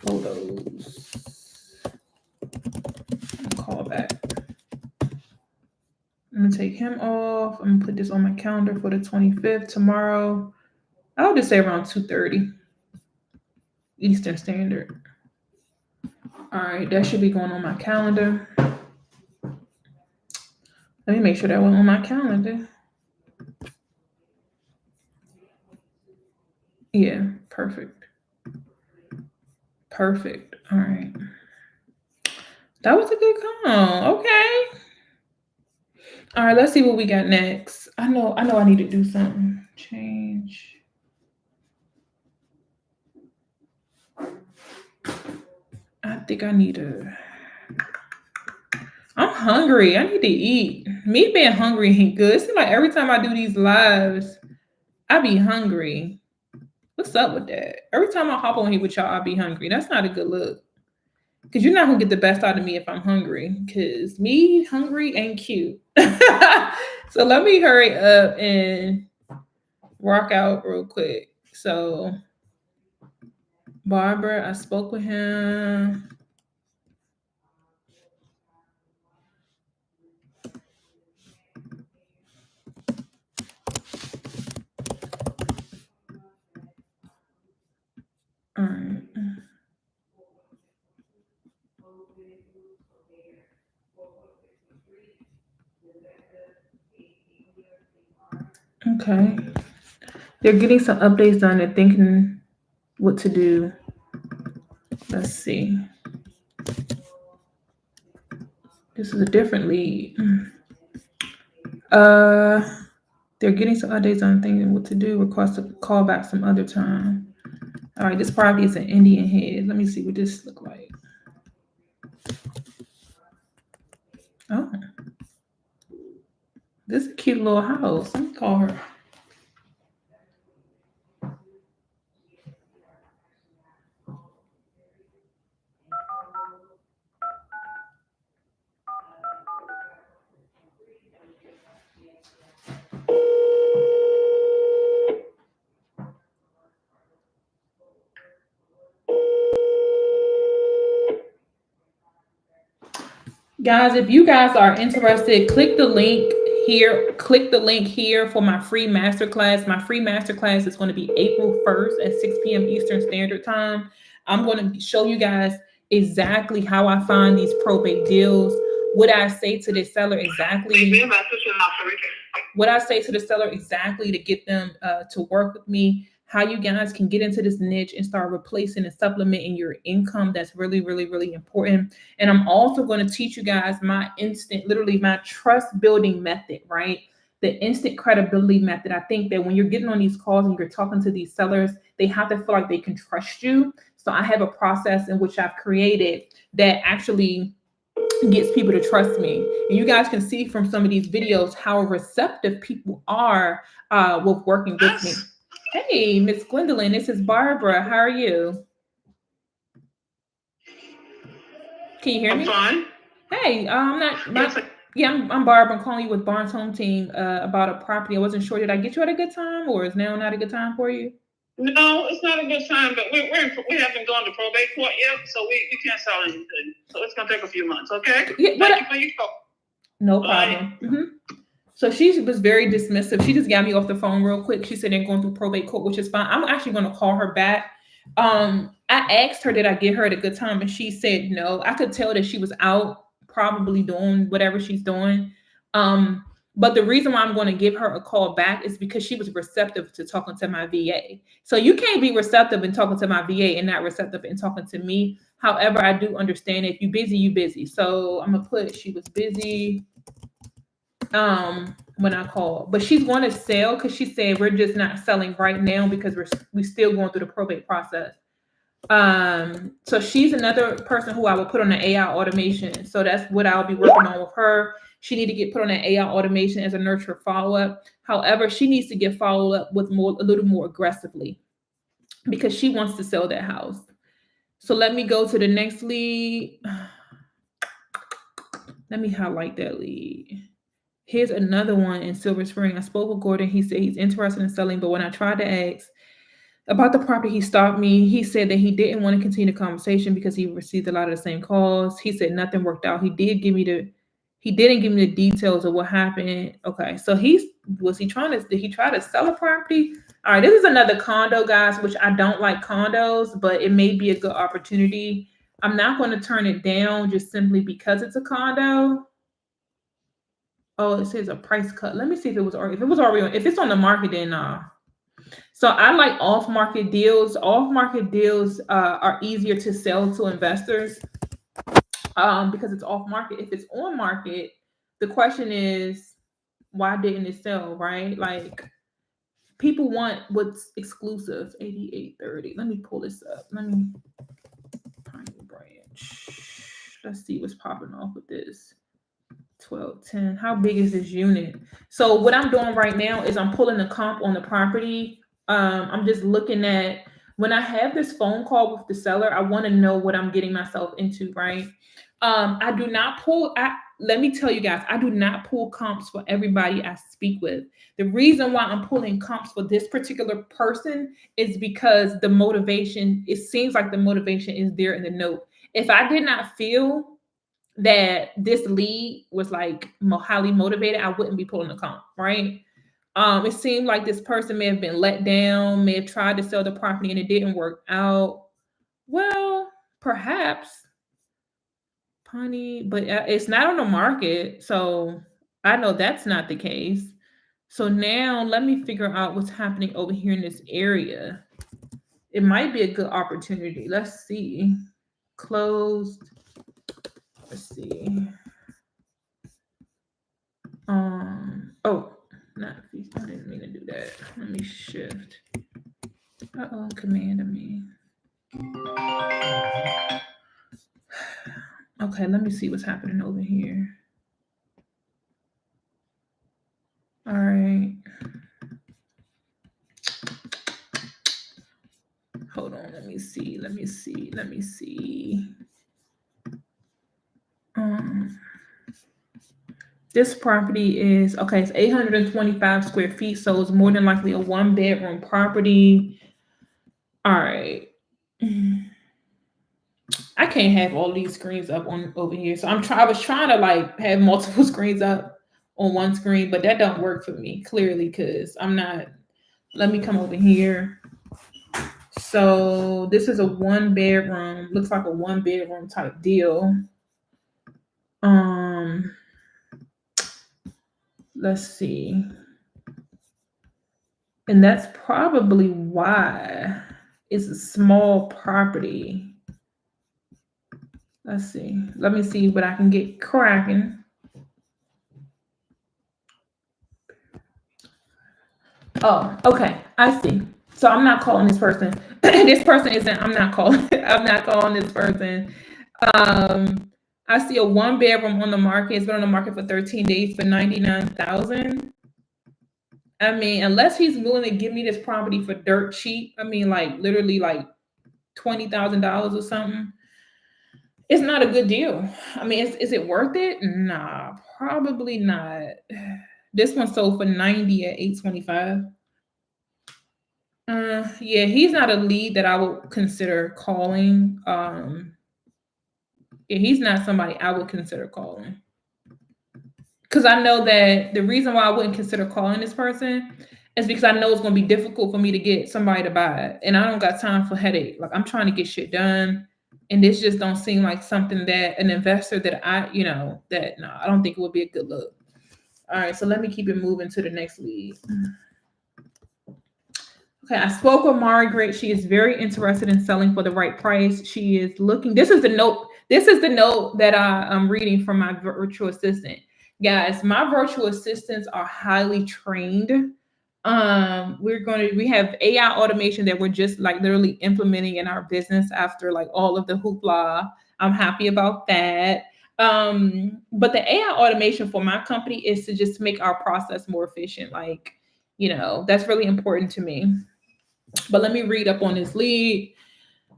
S1: photos. Call back. I'm gonna take him off. I'm gonna put this on my calendar for the 25th tomorrow. I'll just say around 2:30 Eastern Standard. All right, that should be going on my calendar. Let me make sure that went on my calendar. Yeah, perfect. Perfect. All right. That was a good call. Okay. All right, let's see what we got next. I know I need to do something. Change. I think I need to. I'm hungry. I need to eat. Me being hungry ain't good. It seems like every time I do these lives, I be hungry. What's up with that? Every time I hop on here with y'all, I be hungry. That's not a good look. Because you're not going to get the best out of me if I'm hungry. Because me hungry ain't cute. So let me hurry up and rock out real quick. So Barbara, I spoke with him. All right. Okay. They're getting some updates done. They're thinking what to do. Let's see. This is a different lead. They're getting some updates on thinking what to do. Request a call back some other time. All right, this property is an Indian Head. Let me see what this look like. Oh, this is a cute little house. Let me call her. Guys, if you guys are interested, click the link here. Click the link here for my free masterclass. My free masterclass is going to be April 1st at 6 p.m. Eastern Standard Time. I'm going to show you guys exactly how I find these probate deals. What I say to the seller exactly. What I say to the seller exactly to get them to work with me. How you guys can get into this niche and start replacing and supplementing your income. That's really, really, really important. And I'm also going to teach you guys my literally my trust building method, right? The instant credibility method. I think that when you're getting on these calls and you're talking to these sellers, they have to feel like they can trust you. So I have a process in which I've created that actually gets people to trust me. And you guys can see from some of these videos how receptive people are with working with me. Hey, Miss Gwendolyn, this is Barbara. How are you? Can you hear me?
S3: Fine.
S1: Hey, I'm Barbara. I'm calling you with Barnes Home Team about a property. I wasn't sure. Did I get you at a good time, or is now not a good time for you?
S3: No, it's not a good time, but we haven't gone to probate court yet, so we can't sell anything. So it's gonna take a few months, okay?
S1: Yeah,
S3: Thank you for your call.
S1: No problem. Mm-hmm. So she was very dismissive. She just got me off the phone real quick. She said they're going through probate court, which is fine. I'm actually going to call her back. I asked her, did I get her at a good time? And she said no. I could tell that she was out probably doing whatever she's doing. But the reason why I'm going to give her a call back is because she was receptive to talking to my VA. So you can't be receptive in talking to my VA and not receptive in talking to me. However, I do understand if you're busy, you're busy. So I'm going to put she was busy when I called, but she's going to sell because she said we're just not selling right now because we're still going through the probate process. So she's another person who I will put on the AI automation. So that's what I'll be working on with her. She need to get put on an AI automation as a nurture follow-up. However, she needs to get followed up with a little more aggressively because she wants to sell that house. So let me go to the next lead. Let me highlight that lead. Here's another one in Silver Spring. I spoke with Gordon. He said he's interested in selling, but when I tried to ask about the property, he stopped me. He said that he didn't want to continue the conversation because he received a lot of the same calls. He said nothing worked out. He didn't give me the details of what happened. Okay, so did he try to sell a property? All right, this is another condo, guys, which I don't like condos, but it may be a good opportunity. I'm not going to turn it down just simply because it's a condo. Oh, it says a price cut. Let me see if if it's on the market, then nah. So I like off-market deals. Off-market deals are easier to sell to investors because it's off-market. If it's on market, the question is, why didn't it sell, right? Like people want what's exclusive. 8830. Let me pull this up. Piney Branch. Let's see what's popping off with this. 1210. How big is this unit? So what I'm doing right now is I'm pulling the comp on the property. I'm just looking at when I have this phone call with the seller, I want to know what I'm getting myself into, right? I do not pull. Let me tell you guys, I do not pull comps for everybody I speak with. The reason why I'm pulling comps for this particular person is because the motivation, it seems like the motivation is there in the note. If I did not feel that this lead was like highly motivated, I wouldn't be pulling the comp, right? It seemed like this person may have been let down, may have tried to sell the property and it didn't work out. Well, perhaps, honey, but it's not on the market, so I know that's not the case. So now let me figure out what's happening over here in this area. It might be a good opportunity. Let's see. Closed. Let's see. Oh, not fees. I didn't mean to do that. Let me shift. Command me. Okay, let me see what's happening over here. All right. Hold on, let me see. This property is, okay, it's 825 square feet, so it's more than likely a one-bedroom property. All right. I can't have all these screens up on over here. So I was trying to like have multiple screens up on one screen, but that don't work for me clearly because I'm not. Let me come over here. So this is a 1-bedroom. Looks like a 1-bedroom type deal. Let's see. And that's probably why it's a small property. Let's see. Let me see what I can get cracking. Oh, okay. I see. So I'm not calling this person. This person isn't. I'm not calling. I'm not calling this person. I see a 1-bedroom on the market. It's been on the market for 13 days for $99,000. I mean, unless he's willing to give me this property for dirt cheap, I mean, like literally like $20,000 or something, it's not a good deal. I mean, is it worth it? Nah, probably not. This one sold for $90 at $825. Yeah, he's not a lead that I would consider calling. Yeah, he's not somebody I would consider calling. Because I know that the reason why I wouldn't consider calling this person is because I know it's going to be difficult for me to get somebody to buy it. And I don't got time for headache. Like, I'm trying to get shit done. And this just don't seem like something that an investor that I don't think it would be a good look. All right, so let me keep it moving to the next lead. Okay, I spoke with Margaret. She is very interested in selling for the right price. She is looking. This is the note. This is the note that I'm reading from my virtual assistant. Guys, my virtual assistants are highly trained. We have AI automation that we're just like literally implementing in our business after like all of the hoopla. I'm happy about that. But the AI automation for my company is to just make our process more efficient. Like, that's really important to me. But let me read up on this lead.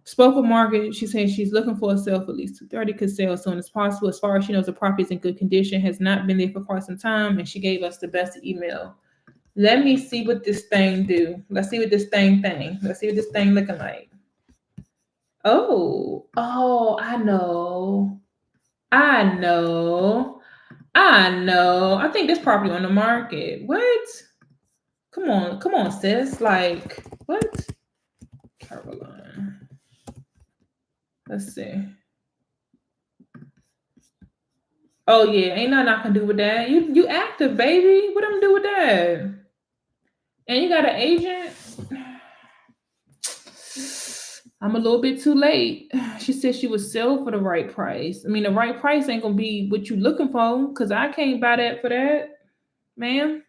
S1: Spoke with Margaret. She's saying she's looking for a sale for at least 230, could sell as soon as possible. As far as she knows, the property is in good condition, has not been there for quite some time, and she gave us the best email. Let me see what this thing do. Let's see what this thing. Let's see what this thing looking like. Oh, I know. I think this property on the market. What? Come on, sis. Like, what? Caroline. Let's see. Oh yeah, ain't nothing I can do with that. You active, baby. What I'm do with that? And you got an agent? I'm a little bit too late. She said she would sell for the right price. I mean, the right price ain't gonna be what you looking for, because I can't buy that for that, ma'am.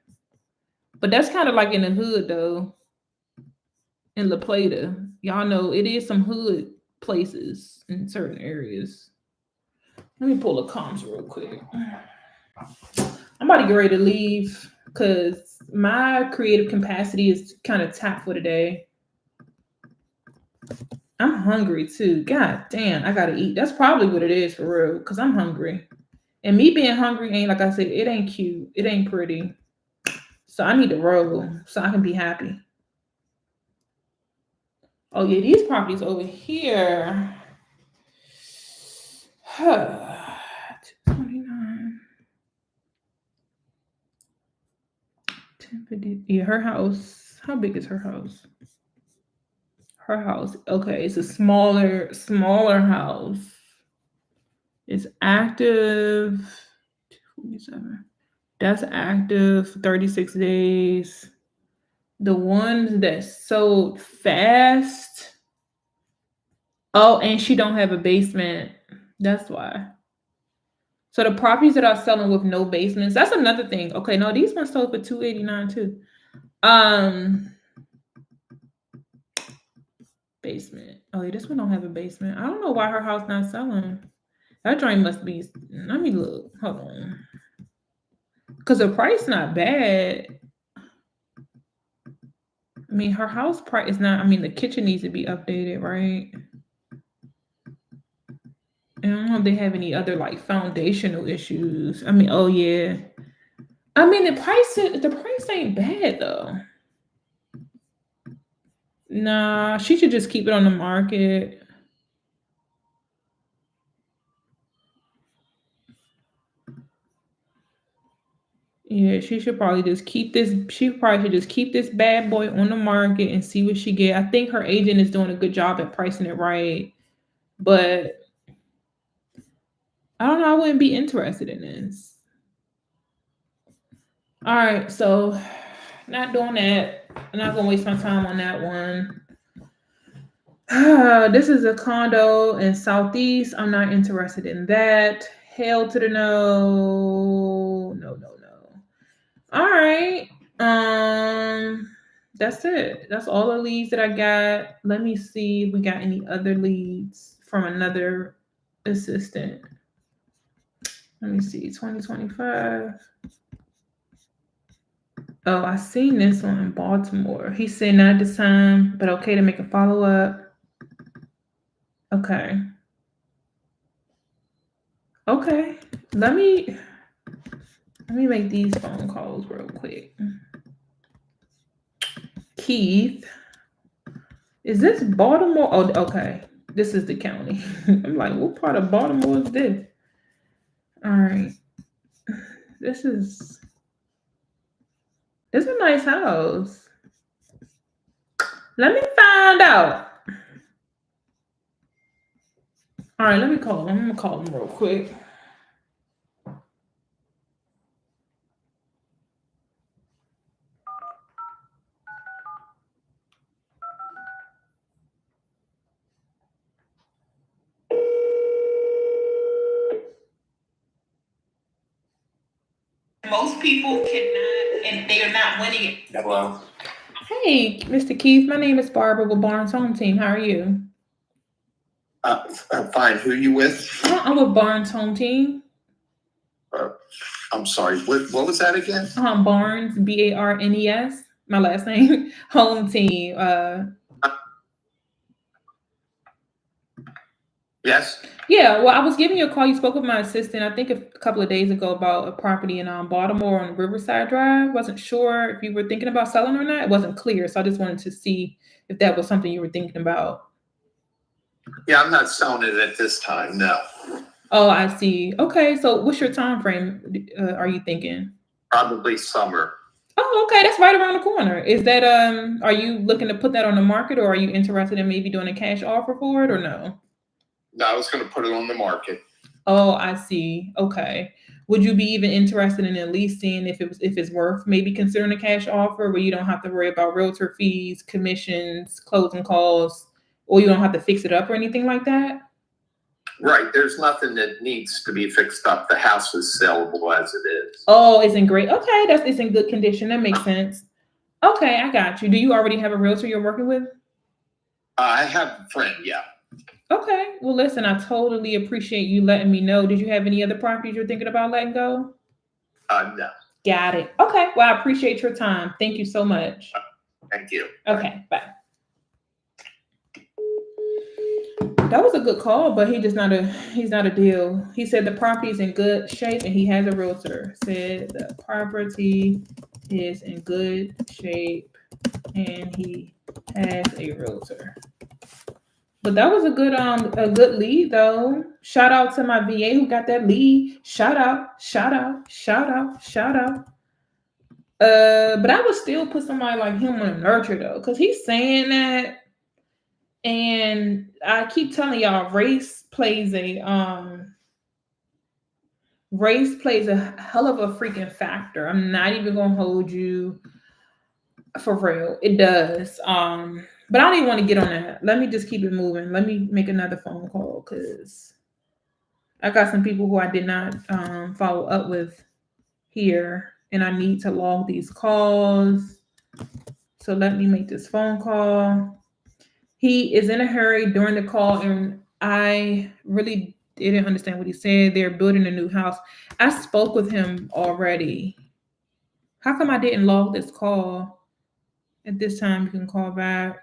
S1: But that's kind of like in the hood though. In La Plata, y'all know it is some hood places in certain areas. Let me pull the comps real quick. I'm about to get ready to leave because my creative capacity is kind of tapped for today. I'm hungry too. God damn, I gotta eat. That's probably what it is for real, because I'm hungry. And me being hungry ain't, like I said, it ain't cute. It ain't pretty. So I need to roll so I can be happy. Oh yeah, these properties over here. 229. 1050. Yeah, her house. How big is her house? Her house. Okay, it's a smaller house. It's active. 247. That's active 36 days. The ones that sold fast. Oh, and she don't have a basement. That's why. So the properties that are selling with no basements, that's another thing. Okay, no, these ones sold for $289 too. Basement. Oh, yeah, this one don't have a basement. I don't know why her house not selling. That joint must be. Let me look. Hold on. Because the price not bad. I mean, her house price is not. I mean, the kitchen needs to be updated, right? I don't know if they have any other like foundational issues. I mean, oh yeah. I mean, the price ain't bad though. Nah, she should just keep it on the market. Yeah, she should probably just keep this. She probably should just keep this bad boy on the market and see what she get. I think her agent is doing a good job at pricing it right, but I don't know. I wouldn't be interested in this. All right, so not doing that. I'm not gonna waste my time on that one. This is a condo in Southeast. I'm not interested in that. Hell to the no. No. All right. That's it. That's all the leads that I got. Let me see if we got any other leads from another assistant. Let me see. 2025. Oh, I seen this one in Baltimore. He said not at this time, but okay to make a follow-up. Okay. Okay. Let me make these phone calls real quick. Keith. Is this Baltimore? Oh, okay. This is the county. I'm like, what part of Baltimore is this? All right. This is a nice house. Let me find out. All right, let me call him. I'm gonna call him real quick. Most people cannot, and they are not winning it.
S2: Hello.
S1: Hey, Mr. Keith, my name is Barbara with Barnes Home Team. How are you?
S2: I'm fine. Who are you with?
S1: I'm with Barnes Home Team.
S2: I'm sorry. What was that again?
S1: Barnes, Barnes. My last name. Home Team.
S2: Yes.
S1: Yeah, well, I was giving you a call. You spoke with my assistant, I think a couple of days ago, about a property in Baltimore on Riverside Drive. Wasn't sure if you were thinking about selling or not. It wasn't clear, so I just wanted to see if that was something you were thinking about.
S2: Yeah, I'm not selling it at this time. No.
S1: Oh, I see. Okay, so what's your time frame? Are you thinking?
S2: Probably summer.
S1: Oh, okay, that's right around the corner. Is that Are you looking to put that on the market, or are you interested in maybe doing a cash offer for it, or no?
S2: No, I was going to put it on the market.
S1: Oh, I see. Okay. Would you be even interested in at least seeing if it's worth maybe considering a cash offer where you don't have to worry about realtor fees, commissions, closing costs, or you don't have to fix it up or anything like that?
S2: Right. There's nothing that needs to be fixed up. The house is sellable as it is.
S1: Oh, it's in great. Okay, it's in good condition. That makes sense. Okay, I got you. Do you already have a realtor you're working with?
S2: I have a friend. Yeah.
S1: Okay. Well, listen, I totally appreciate you letting me know. Did you have any other properties you're thinking about letting go?
S2: No.
S1: Got it. Okay. Well, I appreciate your time. Thank you so much.
S2: Thank you.
S1: Okay. Bye. That was a good call, but he's not a deal. He said the property is in good shape and he has a realtor. Said the property is in good shape and he has a realtor. But that was a good lead though. Shout out to my VA who got that lead. Shout out. But I would still put somebody like him on a nurture though, because he's saying that. And I keep telling y'all, race plays a hell of a freaking factor. I'm not even gonna hold you for real. It does. But I don't even want to get on that. Let me just keep it moving. Let me make another phone call because I got some people who I did not follow up with here, and I need to log these calls. So let me make this phone call. He is in a hurry during the call, and I really didn't understand what he said. They're building a new house. I spoke with him already. How come I didn't log this call? At this time, you can call back.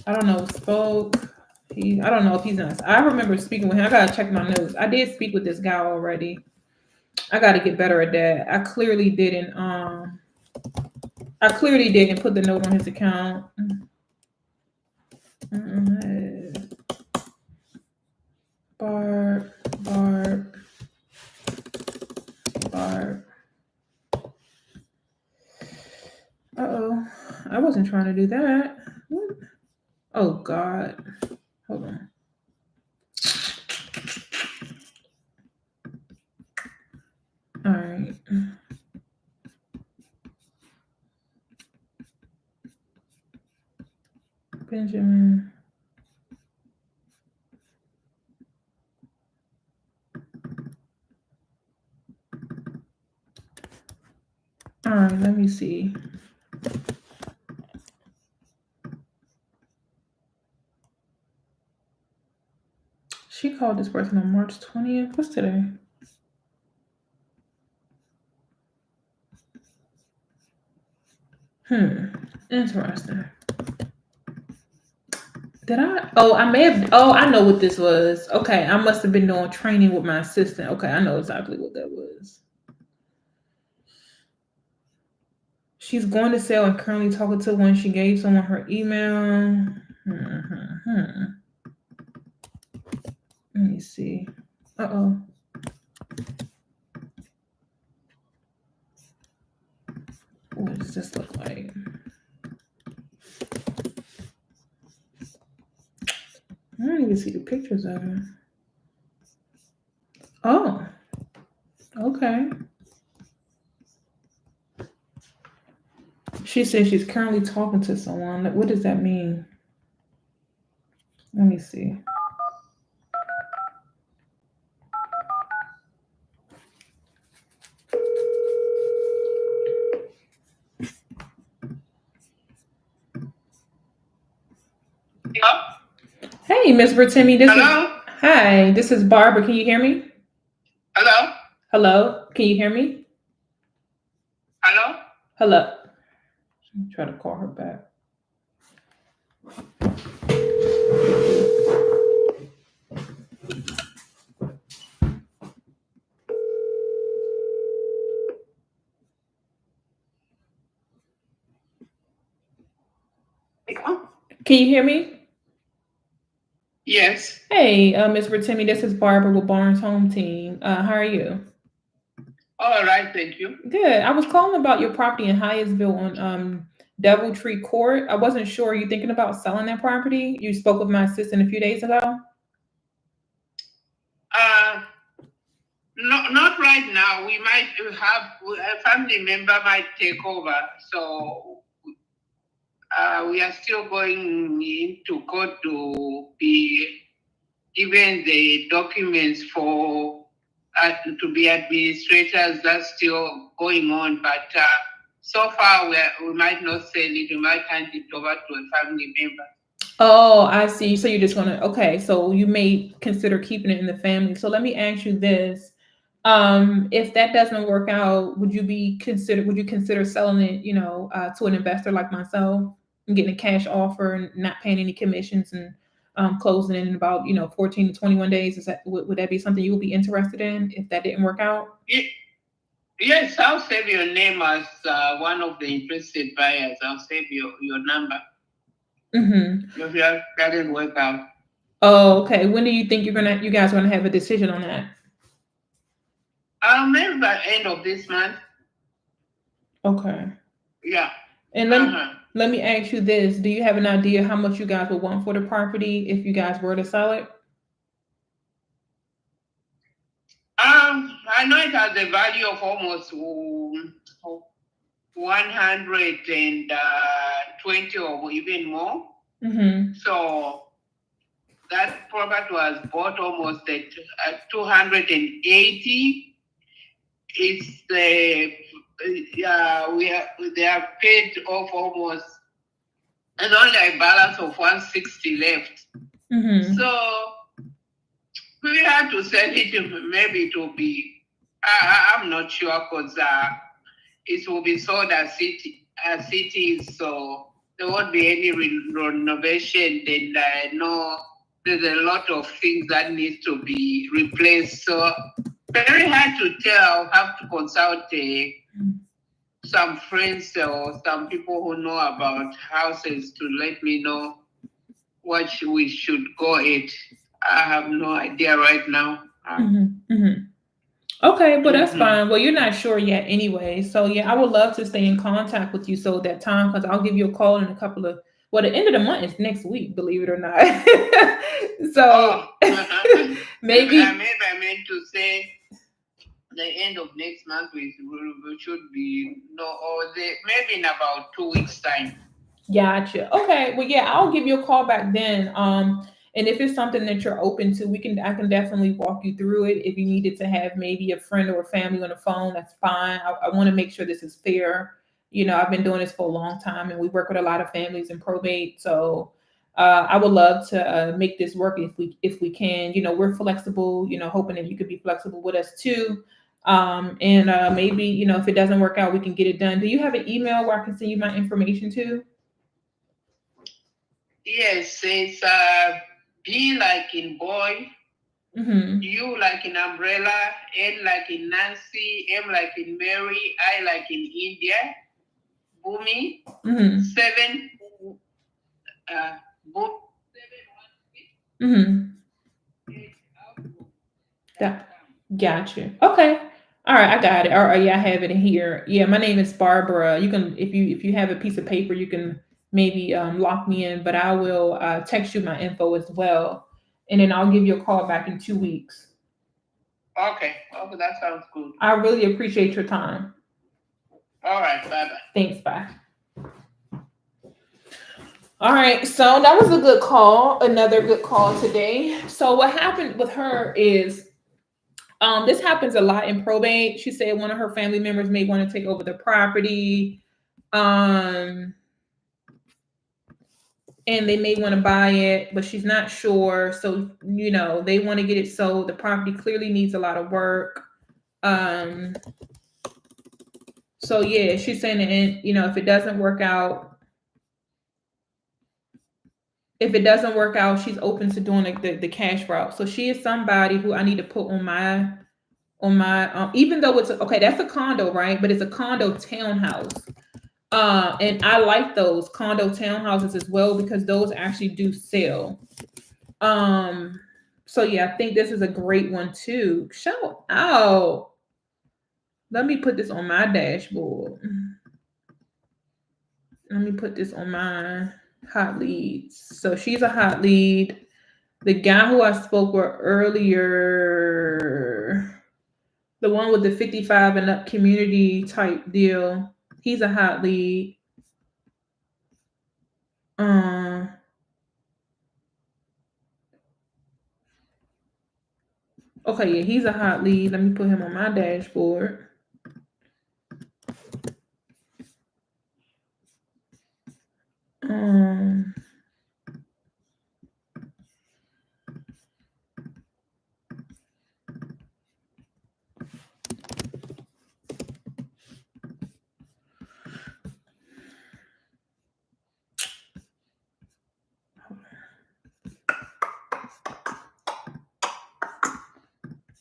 S1: I don't know. I don't know if he's not. I remember speaking with him. I gotta check my notes. I did speak with this guy already. I gotta get better at that. I clearly didn't put the note on his account. Barb. wasn't trying to do that. What? Oh God. Hold on. All right. Benjamin. All right, let me see. She called this person on March 20th. What's today? Interesting. Did I? Oh, I may have. Oh, I know what this was. Okay, I must have been doing training with my assistant. Okay, I know exactly what that was. She's going to sell and currently talking to one. She gave someone her email. Let me see. Uh-oh. What does this look like? I don't even see the pictures of it. Oh, okay. She says she's currently talking to someone. What does that mean? Let me see.
S3: Hello?
S1: Hey, Miss Bertimi.
S3: Hello?
S1: Hi, this is Barbara. Can you hear me?
S3: Hello?
S1: Hello? Can you hear me?
S3: Hello?
S1: Hello? I'm trying to call her back. Can you hear me?
S3: Yes.
S1: Hey, Miss Bertimi, this is Barbara with Barnes Home Team. How are you?
S3: All right, thank you.
S1: Good. I was calling about your property in Hyattsville on Doubletree Court. I wasn't sure. Are you thinking about selling that property? You spoke with my assistant a few days ago.
S3: No, not right now. We might have a family member might take over. So we are still going into court to be given the documents for to be administrators. That's still going on, but so far we might not sell it. We might hand it over to a family member.
S1: Oh, I see. So you're just okay. So you may consider keeping it in the family. So let me ask you this. If that doesn't work out, would you consider selling it, to an investor like myself and getting a cash offer and not paying any commissions and closing it in about, 14 to 21 days? Would that be something you would be interested in if that didn't work out?
S3: Yes, I'll save your name as one of the interested buyers. I'll save your number. If that didn't work out.
S1: Oh, okay. When do you think you guys are gonna have a decision on that?
S3: Maybe by the end of this month.
S1: Okay.
S3: Yeah.
S1: And let me ask you this. Do you have an idea how much you guys would want for the property if you guys were to sell it?
S3: I know it has a value of almost 120 or even more. So that property was bought almost at 280. It's they have paid off almost. There's only a balance of 160 left. So we had to send it maybe to be. I'm not sure because it will be sold as cities, so there won't be any renovation. Then I know there's a lot of things that needs to be replaced. So very hard to tell. Have to consult some friends or some people who know about houses to let me know what we should go at. I have no idea right now.
S1: Okay, but that's fine. Well, you're not sure yet anyway. So yeah, I would love to stay in contact with you so that time, because I'll give you a call in a couple of, well, the end of the month is next week, believe it or not. So maybe
S3: I meant to say the end of next month we should be maybe in about 2 weeks time.
S1: Gotcha. Okay. Well, yeah, I'll give you a call back then. And if it's something that you're open to, I can definitely walk you through it. If you needed to have maybe a friend or a family on the phone, that's fine. I want to make sure this is fair. You know, I've been doing this for a long time, and we work with a lot of families in probate. So I would love to make this work if we can. You know, we're flexible. You know, hoping that you could be flexible with us too. And maybe, you know, if it doesn't work out, we can get it done. Do you have an email where I can send you my information to?
S3: Yes, it's B like in boy, U like in umbrella, N like in Nancy, M like in Mary, I like in India, Bumi, 7, book 716.
S1: Gotcha. Okay. All right, I got it. All right, yeah, I have it in here. Yeah, my name is Barbara. You can, if you have a piece of paper, you can maybe lock me in, but I will text you my info as well, and then I'll give you a call back in 2 weeks.
S3: Okay, that sounds good.
S1: I really appreciate your time.
S3: All right, bye-bye.
S1: Thanks, bye. All right, so that was a good call, another good call today. So what happened with her is, this happens a lot in probate. She said one of her family members may want to take over the property, and they may want to buy it, but she's not sure. So, you know, they want to get it sold. The property clearly needs a lot of work. So yeah, she's saying that, you know, if it doesn't work out, she's open to doing the cash route. So she is somebody who I need to put on my even though it's okay, that's a condo, right? But it's a condo townhouse. And I like those condo townhouses as well, because those actually do sell. So yeah, I think this is a great one too. Shout out. Let me put this on my dashboard. Let me put this on my hot leads. So she's a hot lead. The guy who I spoke with earlier, the one with the 55 and up community type deal, he's a hot lead. Okay, yeah, he's a hot lead. Let me put him on my dashboard.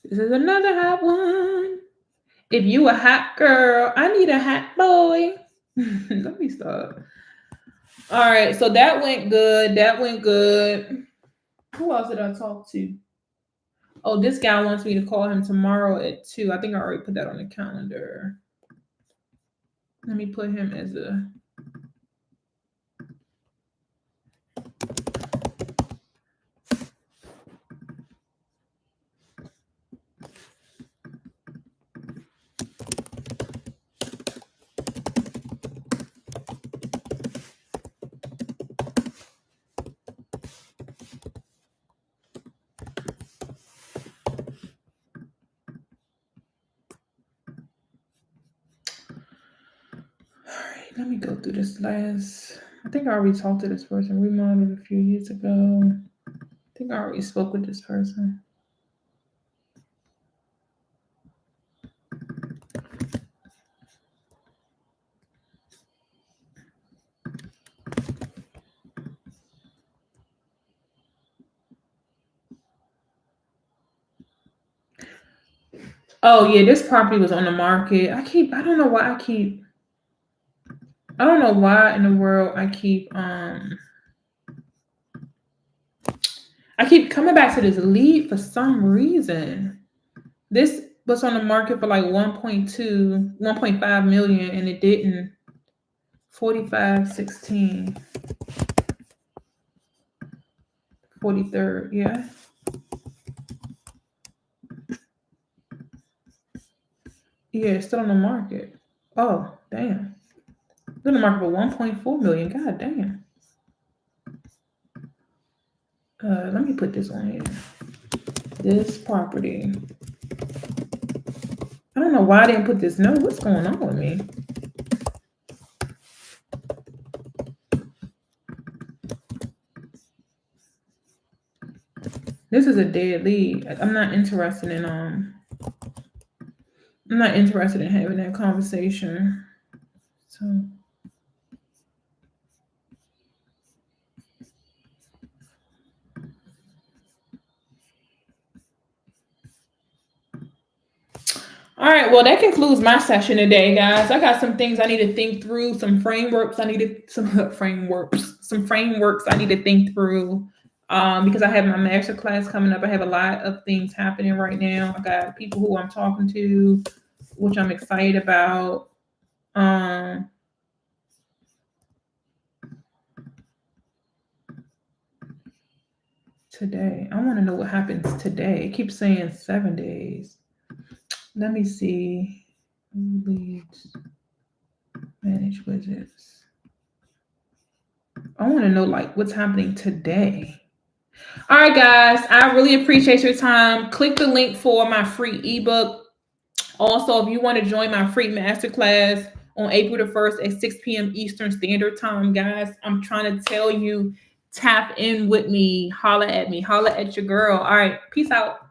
S1: This is another hot one. If you a hot girl, I need a hot boy. Let me stop. All right, so that went good. Who else did I talk to? Oh, this guy wants me to call him tomorrow at 2. I think I already put that on the calendar. Let me put him as a... Let me go through this last. I think I already talked to this person. Remodeled a few years ago. I think I already spoke with this person. Oh yeah, this property was on the market. I don't know why in the world I keep coming back to this lead for some reason. This was on the market for like 1.5 million, and it didn't. 4516. 43rd, yeah. Yeah, it's still on the market. Oh, damn. It's on the market for 1.4 million. God damn. Let me put this on here. This property. I don't know why I didn't put this note. What's going on with me? This is a dead lead. I'm not interested in having that conversation. So all right, well, that concludes my session today, guys. I got some things I need to think through, some frameworks I need to think through. Because I have my masterclass coming up. I have a lot of things happening right now. I got people who I'm talking to, which I'm excited about. Today, I want to know what happens today. It keeps saying 7 days. Let me see. Leads, manage widgets. I want to know like what's happening today. All right, guys, I really appreciate your time. Click the link for my free ebook. Also, if you want to join my free masterclass on April the 1st at 6 p.m. Eastern Standard Time, guys, I'm trying to tell you, tap in with me, holla at me, holla at your girl. All right, peace out.